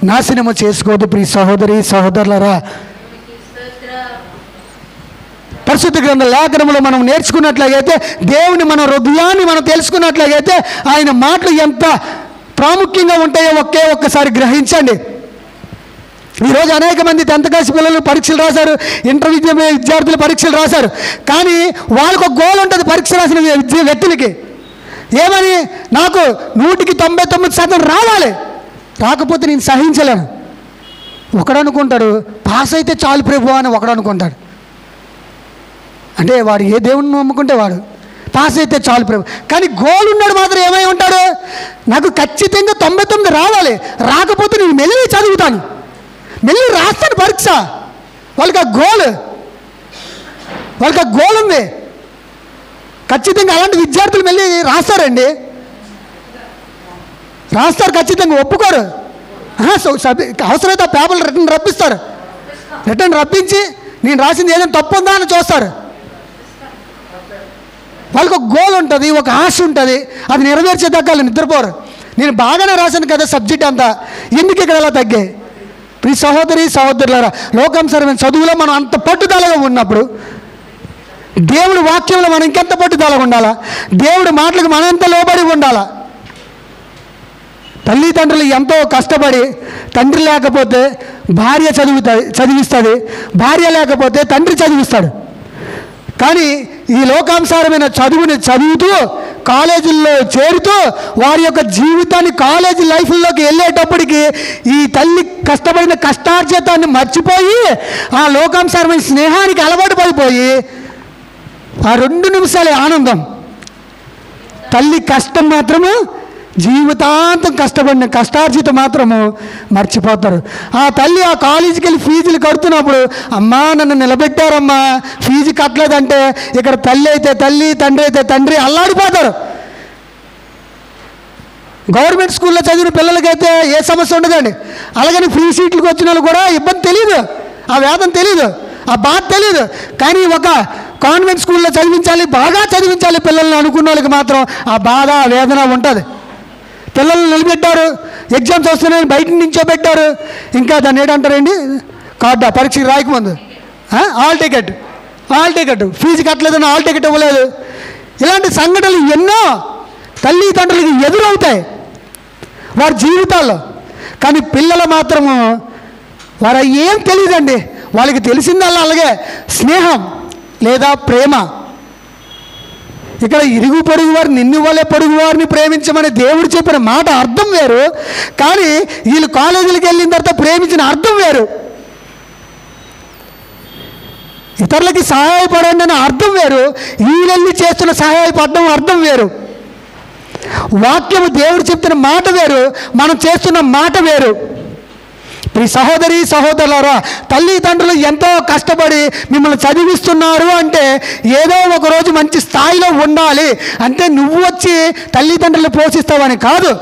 నాశనము చేసుకోవద్దు ప్రియ సహోదరి సహోదరులారా. పరిశుద్ధ గ్రంథ లేఖనములో మనం నేర్చుకున్నట్లయితే, దేవుని మన హృదయాన్ని మనం తెలుసుకున్నట్లయితే, ఆయన మాటలు ఎంత ప్రాముఖ్యంగా ఉంటాయో ఒక్కసారి గ్రహించండి. ఈరోజు అనేక మంది 10th క్లాస్ పిల్లలు పరీక్షలు రాశారు, ఇంటర్ విద్యార్థులు పరీక్షలు రాశారు. కానీ వాళ్ళకు ఒక గోల్ ఉంటుంది పరీక్ష రాసిన వ్యక్తులకి. ఏమని? నాకు 100కి 99% రావాలి, రాకపోతే నేను సహించలేను. ఒకడు అనుకుంటాడు పాస్ అయితే చాలు ప్రభు అని, ఒకడు అనుకుంటాడు. అంటే వాడు ఏ దేవుడిని నమ్ముకుంటే వాడు పాస్ అయితే చాలు ప్రభు. కానీ గోల్ ఉన్నాడు మాత్రం ఏమై ఉంటాడు? నాకు ఖచ్చితంగా 99 రావాలి, రాకపోతే నేను మెల్లి చదువుతాను, మెల్లి రాస్తాను పరీక్ష. వాళ్ళకి ఆ గోల్ ఉంది. ఖచ్చితంగా అలాంటి విద్యార్థులు మళ్ళీ రాస్తారండి, రాస్తారు ఖచ్చితంగా, ఒప్పుకోరు. అవసరమైతే పేపర్లు రిటర్న్ రప్పించి నేను రాసింది ఏదైనా తప్పు ఉందా అని చూస్తారు. వాళ్ళకి ఒక గోల్ ఉంటుంది, ఒక ఆశ ఉంటుంది, అది నెరవేర్చేదాకా వాళ్ళు నిద్రపోరు. నేను బాగానే రాశాను కదా సబ్జెక్ట్ అంతా, ఎందుకు ఇక్కడ అలా తగ్గాయి? ప్రియ సహోదరి సహోదరులారా, లోకానుసారమైన చదువులో మనం అంత పట్టుదలగా ఉన్నప్పుడు, దేవుడి వాక్యంలో మనం ఇంకెంత పట్టుదలగా ఉండాలా? దేవుడి మాటలకు మనం ఎంత లోబడి ఉండాలా? తల్లిదండ్రులు ఎంతో కష్టపడి, తండ్రి లేకపోతే భార్య చదివిస్తుంది, భార్య లేకపోతే తండ్రి చదివిస్తాడు. కానీ ఈ లోకానుసారమైన చదువుని చదువుతూ కాలేజీల్లో చేరుతూ వారి యొక్క జీవితాన్ని కాలేజీ లైఫ్లోకి వెళ్ళేటప్పటికి ఈ తల్లి కష్టపడిన కష్టార్జితాన్ని మర్చిపోయి ఆ లోకానుసారమైన స్నేహానికి అలవాటు పడిపోయి ఆ 2 నిమిషాలే ఆనందం, తల్లి కష్టం మాత్రము జీవితాంతం కష్టపడిన కష్టార్జిత మాత్రము మర్చిపోతారు. ఆ తల్లి ఆ కాలేజీకి వెళ్ళి ఫీజులు కడుతున్నప్పుడు, అమ్మా నన్ను నిలబెట్టారమ్మా, ఫీజు కట్టలేదంటే ఇక్కడ తల్లి అయితే తల్లి, తండ్రి అయితే తండ్రి అల్లాడిపోతారు. గవర్నమెంట్ స్కూల్లో చదివిన పిల్లలకైతే ఏ సమస్య ఉండదండి. అలాగని ఫ్రీ సీట్లకు వచ్చిన వాళ్ళు కూడా ఇబ్బంది తెలియదు, ఆ వేదన తెలియదు, ఆ బాధ తెలియదు. కానీ ఒక కాన్వెంట్ స్కూల్లో చదివించాలి, బాగా చదివించాలి పిల్లల్ని అనుకున్న వాళ్ళకి మాత్రం ఆ బాధ, ఆ వేదన ఉంటుంది. పిల్లల్ని నిలబెట్టారు, ఎగ్జామ్స్ వస్తున్నాయని బయట నించోబెట్టారు, ఇంకా దాన్ని ఏంటంటారండి, కార్డు పరీక్షకి రాయకముందు హాల్ టికెట్ ఫీజు కట్టలేదని హాల్ టికెట్ ఇవ్వలేదు. ఇలాంటి సంఘటనలు ఎన్నో తల్లిదండ్రులకి ఎదురవుతాయి వారి జీవితాల్లో. కానీ పిల్లలు మాత్రము వారు ఏం తెలియదండి, వాళ్ళకి తెలిసిందల్లా అలాగే స్నేహం లేదా ప్రేమ. ఇక్కడ ఇరుగు పొరుగు వారు నిన్ను వలె పొరుగు వారిని ప్రేమించమని దేవుడు చెప్పిన మాట అర్థం వేరు, కానీ వీళ్ళు కాలేజీలకు వెళ్ళిన తర్వాత ప్రేమించిన అర్థం వేరు. ఇతరులకి సహాయపడండి అని అర్థం వేరు, వీళ్ళెళ్ళి చేస్తున్న సహాయపడడం అర్థం వేరు. వాక్యము దేవుడు చెప్తున్న మాట వేరు, మనం చేస్తున్న మాట వేరు. ఈ సహోదరి సహోదరులారా, తల్లిదండ్రులు ఎంతో కష్టపడి మిమ్మల్ని చదివిస్తున్నారు అంటే ఏదో ఒకరోజు మంచి స్థాయిలో ఉండాలి అంటే నువ్వు వచ్చి తల్లిదండ్రులు పోషిస్తావని కాదు.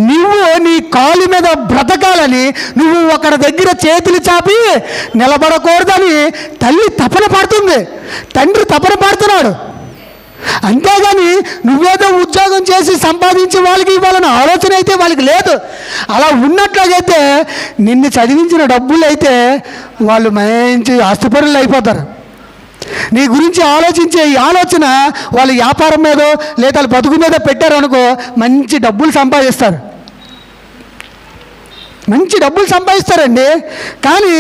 నువ్వు నీ కాలు మీద బ్రతకాలని, నువ్వు ఒకరి దగ్గర చేతులు చాపి నిలబడకూడదని తల్లి తపన పడుతుంది, తండ్రి తపన పడుతున్నాడు. అంతేగాని నువ్వేదో ఉద్యోగం చేసి సంపాదించి వాళ్ళకి ఇవ్వాలన్న ఆలోచన అయితే వాళ్ళకి లేదు. అలా ఉన్నట్లయితే నిన్ను చదివించిన డబ్బులు అయితే వాళ్ళు మంచి ఆస్తిపరులు అయిపోతారు. నీ గురించి ఆలోచించే ఈ ఆలోచన వాళ్ళు వ్యాపారం మీదో లేదా వాళ్ళు బతుకు మీద పెట్టారనుకో, మంచి డబ్బులు సంపాదిస్తారండి. కానీ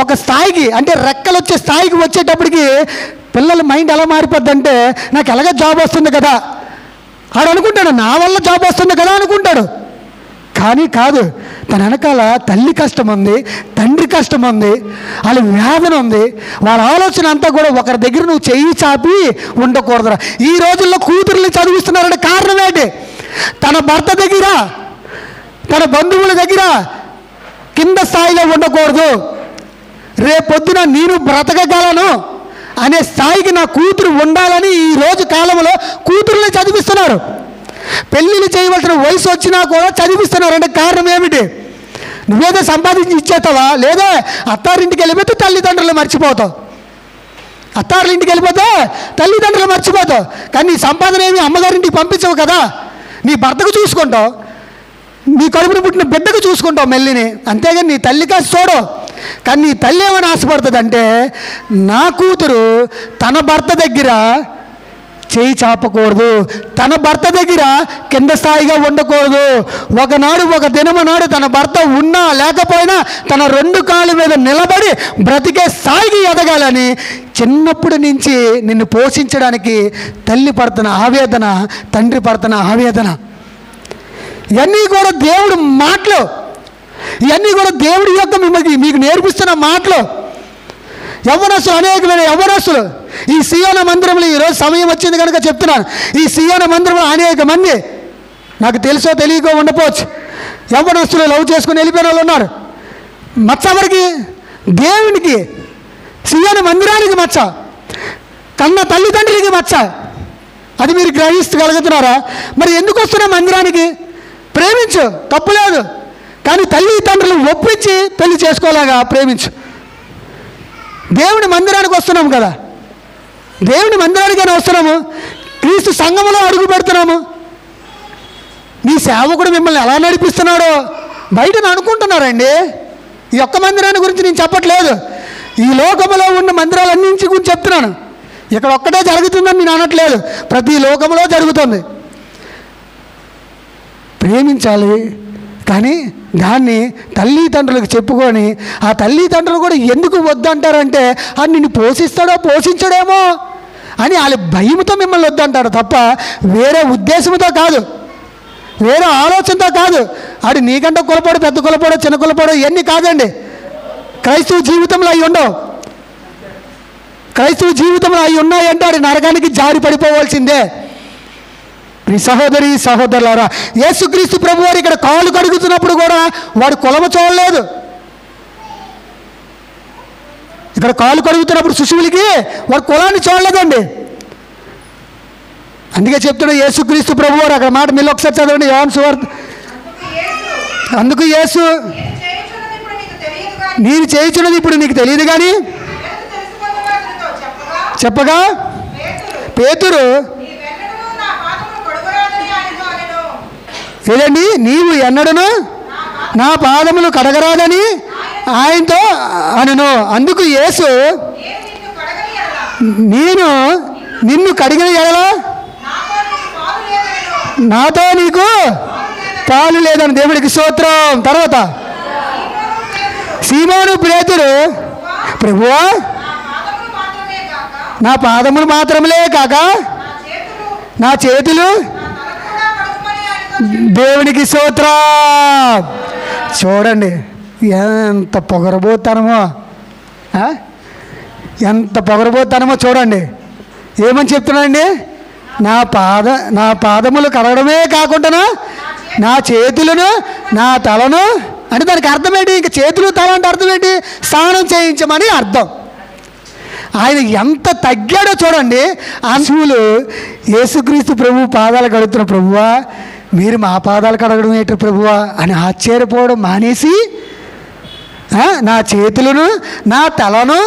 ఒక స్థాయికి, అంటే రెక్కలు వచ్చే స్థాయికి వచ్చేటప్పటికి పిల్లల మైండ్ ఎలా మారిపోద్దంటే, నాకు ఎలాగ జాబ్ వస్తుంది కదా ఆడు అనుకుంటాడు, నా వల్ల జాబ్ వస్తుంది కదా అనుకుంటాడు. కానీ కాదు, తన వెనకాల తల్లి కష్టం ఉంది, తండ్రి కష్టం ఉంది, వాళ్ళ వేదన ఉంది. వాళ్ళ ఆలోచన అంతా కూడా ఒకరి దగ్గర నువ్వు చెయ్యి చాపి ఉండకూడదురా. ఈ రోజుల్లో కూతుర్ని చదివిస్తున్నారంటే కారణం ఏంటి? తన భర్త దగ్గర, తన బంధువుల దగ్గర కింద స్థాయిలో ఉండకూడదు, రేపొద్దున నేను బ్రతకగలను అనే స్థాయికి నా కూతురు ఉండాలని ఈ రోజు కాలంలో కూతురుని చదివిస్తున్నారు. పెళ్ళిళ్ళు చేయవలసిన వయసు వచ్చినా కూడా చదివిస్తున్నారు. అంటే కారణం ఏమిటి? నువ్వేదో సంపాదించి ఇచ్చేస్తావా, లేదా అత్తారింటికి వెళ్ళిపోతే తల్లిదండ్రులు మర్చిపోతావు, తల్లిదండ్రులు మర్చిపోతావు. కానీ నీ సంపాదన ఏమి అమ్మగారింటికి పంపించవు కదా, నీ భర్తకు చూసుకుంటావు, నీ కడుపున పుట్టిన బిడ్డకు చూసుకుంటావు మెల్లిని, అంతేగాని నీ తల్లి కాసి చూడు. కానీ నీ తల్లి ఏమని ఆశపడుతుంది అంటే, నా కూతురు తన భర్త దగ్గర చేయి చాపకూడదు, తన భర్త దగ్గర కింద స్థాయిగా ఉండకూడదు. ఒకనాడు ఒక దినమనాడు తన భర్త ఉన్నా లేకపోయినా తన రెండు కాళ్ళ మీద నిలబడి బ్రతికే స్థాయికి ఎదగాలని చిన్నప్పటి నుంచి నిన్ను పోషించడానికి తల్లి పడుతున్న ఆవేదన, తండ్రి పడుతున్న ఆవేదన, ఇవన్నీ కూడా దేవుడు మాటలు, ఇవన్నీ కూడా దేవుడి యొక్క మీకు నేర్పిస్తున్న మాటలు. యవ్వనస్తులు, అనేకమైన యవ్వనస్తులు ఈ సియోన మందిరంలో ఈరోజు సమయం వచ్చింది కనుక చెప్తున్నాను. ఈ సియోన మందిరంలో అనేక మంది, నాకు తెలుసో తెలియకో ఉండపోవచ్చు, యవ్వనస్తులు లవ్ చేసుకుని వెళ్ళిపోయిన వాళ్ళు ఉన్నారు. మచ్చ ఎవరికి? దేవునికి, సియోన మందిరానికి మచ్చ, కన్న తల్లిదండ్రులకి మచ్చ. అది మీరు గ్రహించగలుగుతున్నారా? మరి ఎందుకు వస్తున్నా మందిరానికి? ప్రేమించు, తప్పులేదు, కానీ తల్లిదండ్రులు ఒప్పించి పెళ్లి చేసుకోలేగా ప్రేమించు. దేవుని మందిరానికి వస్తున్నాము కదా, దేవుని మందిరానికైనా వస్తున్నాము, క్రీస్తు సంఘములో అడుగు పెడుతున్నాము. నీ సేవకుడు మిమ్మల్ని ఎలా నడిపిస్తున్నాడో బయట అనుకుంటున్నారండి. ఈ ఒక్క మందిరాన్ని గురించి నేను చెప్పట్లేదు, ఈ లోకములో ఉన్న మందిరాలన్నింటి గురించి చెప్తున్నాను. ఇక్కడ ఒక్కటే జరుగుతుందని నేను అనట్లేదు, ప్రతి లోకంలో జరుగుతుంది. ప్రేమించాలి, కానీ దాన్ని తల్లిదండ్రులకు చెప్పుకొని, ఆ తల్లిదండ్రులు కూడా ఎందుకు వద్దంటారంటే అది నిన్ను పోషించడేమో అని వాళ్ళ భయంతో మిమ్మల్ని వద్దంటారు తప్ప వేరే ఉద్దేశంతో కాదు, వేరే ఆలోచనతో కాదు. ఆడు నీకంటే కులపోడు, పెద్ద కులపోడు, చిన్న కులపోడు ఇవన్నీ కాదండి. క్రైస్తవ జీవితంలో అవి ఉండవు. క్రైస్తవ జీవితంలో అవి ఉన్నాయంటే ఆడు నరకానికి జారి పడిపోవాల్సిందే. మీ సహోదరి సహోదరులారా, యేసుక్రీస్తు ప్రభు వారు ఇక్కడ కాళ్ళు కడుగుతున్నప్పుడు కూడా వాడు కులము చూడలేదు. ఇక్కడ కాళ్ళు కడుగుతున్నప్పుడు శిశువులకి వాడు కులాన్ని చూడలేదండి. అందుకే చెప్తున్నాడు యేసుక్రీస్తు ప్రభు వారు అక్కడ మాట మీరు ఒకసారి చదవండి, యోహాను సువార్త. అందుకు యేసు, నేను చేయుచున్నది ఇప్పుడు నీకు తెలియదు కానీ చెప్పగా పేతురు, ఏదండి, నీవు ఎన్నడను నా పాదములు కడగరాదని ఆయనతో అనను. అందుకు యేసు, నేను నిన్ను కడిగిన ఎడల నాతో నీకు పాలు లేదని. దేవుడికి స్తోత్రం. తర్వాత సీమోను పేతురు, ప్రభువా నా పాదములు మాత్రమే కాక నా చేతులు, దేవునికి స్తోత్రం. చూడండి ఎంత పొగరబోతానమో, ఎంత పొగరబోతానమో చూడండి. ఏమని చెప్తున్నానండి, నా పాదములు కడగడమే కాకుండా నా చేతులను నా తలను అంటే దానికి అర్థం ఏంటి? ఇంక చేతులు తల అంటే అర్థం ఏంటి? స్నానం చేయించమని అర్థం. ఆయన ఎంత తగ్గాడో చూడండి. శివులు యేసుక్రీస్తు ప్రభు పాదాలు కడుగుతున్న, ప్రభువా మీరు మా పాదాలు కడగడం ఏంటి ప్రభువా అని ఆశ్చర్యపోవడం మానేసి నా చేతులను నా తలను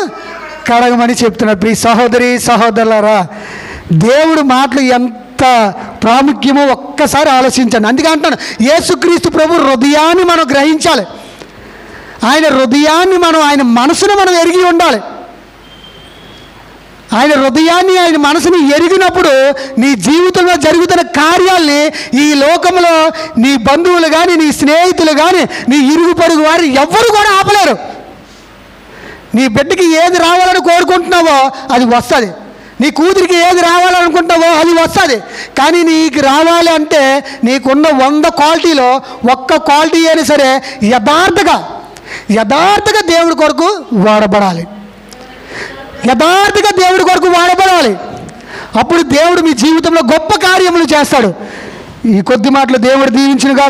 కడగమని చెప్తున్నారు. ప్రియ సహోదరి సహోదరులారా, దేవుడు మాటలు ఎంత ప్రాముఖ్యమో ఒక్కసారి ఆలోచించండి. అందుకే అంటున్నాను, యేసుక్రీస్తు ప్రభు హృదయాన్ని మనం గ్రహించాలి. ఆయన హృదయాన్ని మనం, ఆయన మనసును మనం ఎరిగి ఉండాలి. ఆయన హృదయాన్ని, ఆయన మనసుని ఎరిగినప్పుడు నీ జీవితంలో జరుగుతున్న కార్యాల్ని ఈ లోకంలో నీ బంధువులు కానీ నీ స్నేహితులు కానీ నీ ఇరుగు పొరుగు వారు ఎవ్వరు కూడా ఆపలేరు. నీ బిడ్డకి ఏది రావాలని కోరుకుంటున్నావో అది వస్తుంది. నీ కూతురికి ఏది రావాలనుకుంటావో అది వస్తుంది. కానీ నీకు రావాలి అంటే నీకున్న 100 క్వాలిటీలో ఒక్క క్వాలిటీ అయినా సరే యథార్థగా దేవుడి కొరకు వాడబడాలి. యథార్థంగా దేవుడి కొరకు వాడబడాలి. అప్పుడు దేవుడు మీ జీవితంలో గొప్ప కార్యములు చేస్తాడు. ఈ కొద్ది మాటలు దేవుడు దీవించునుగా.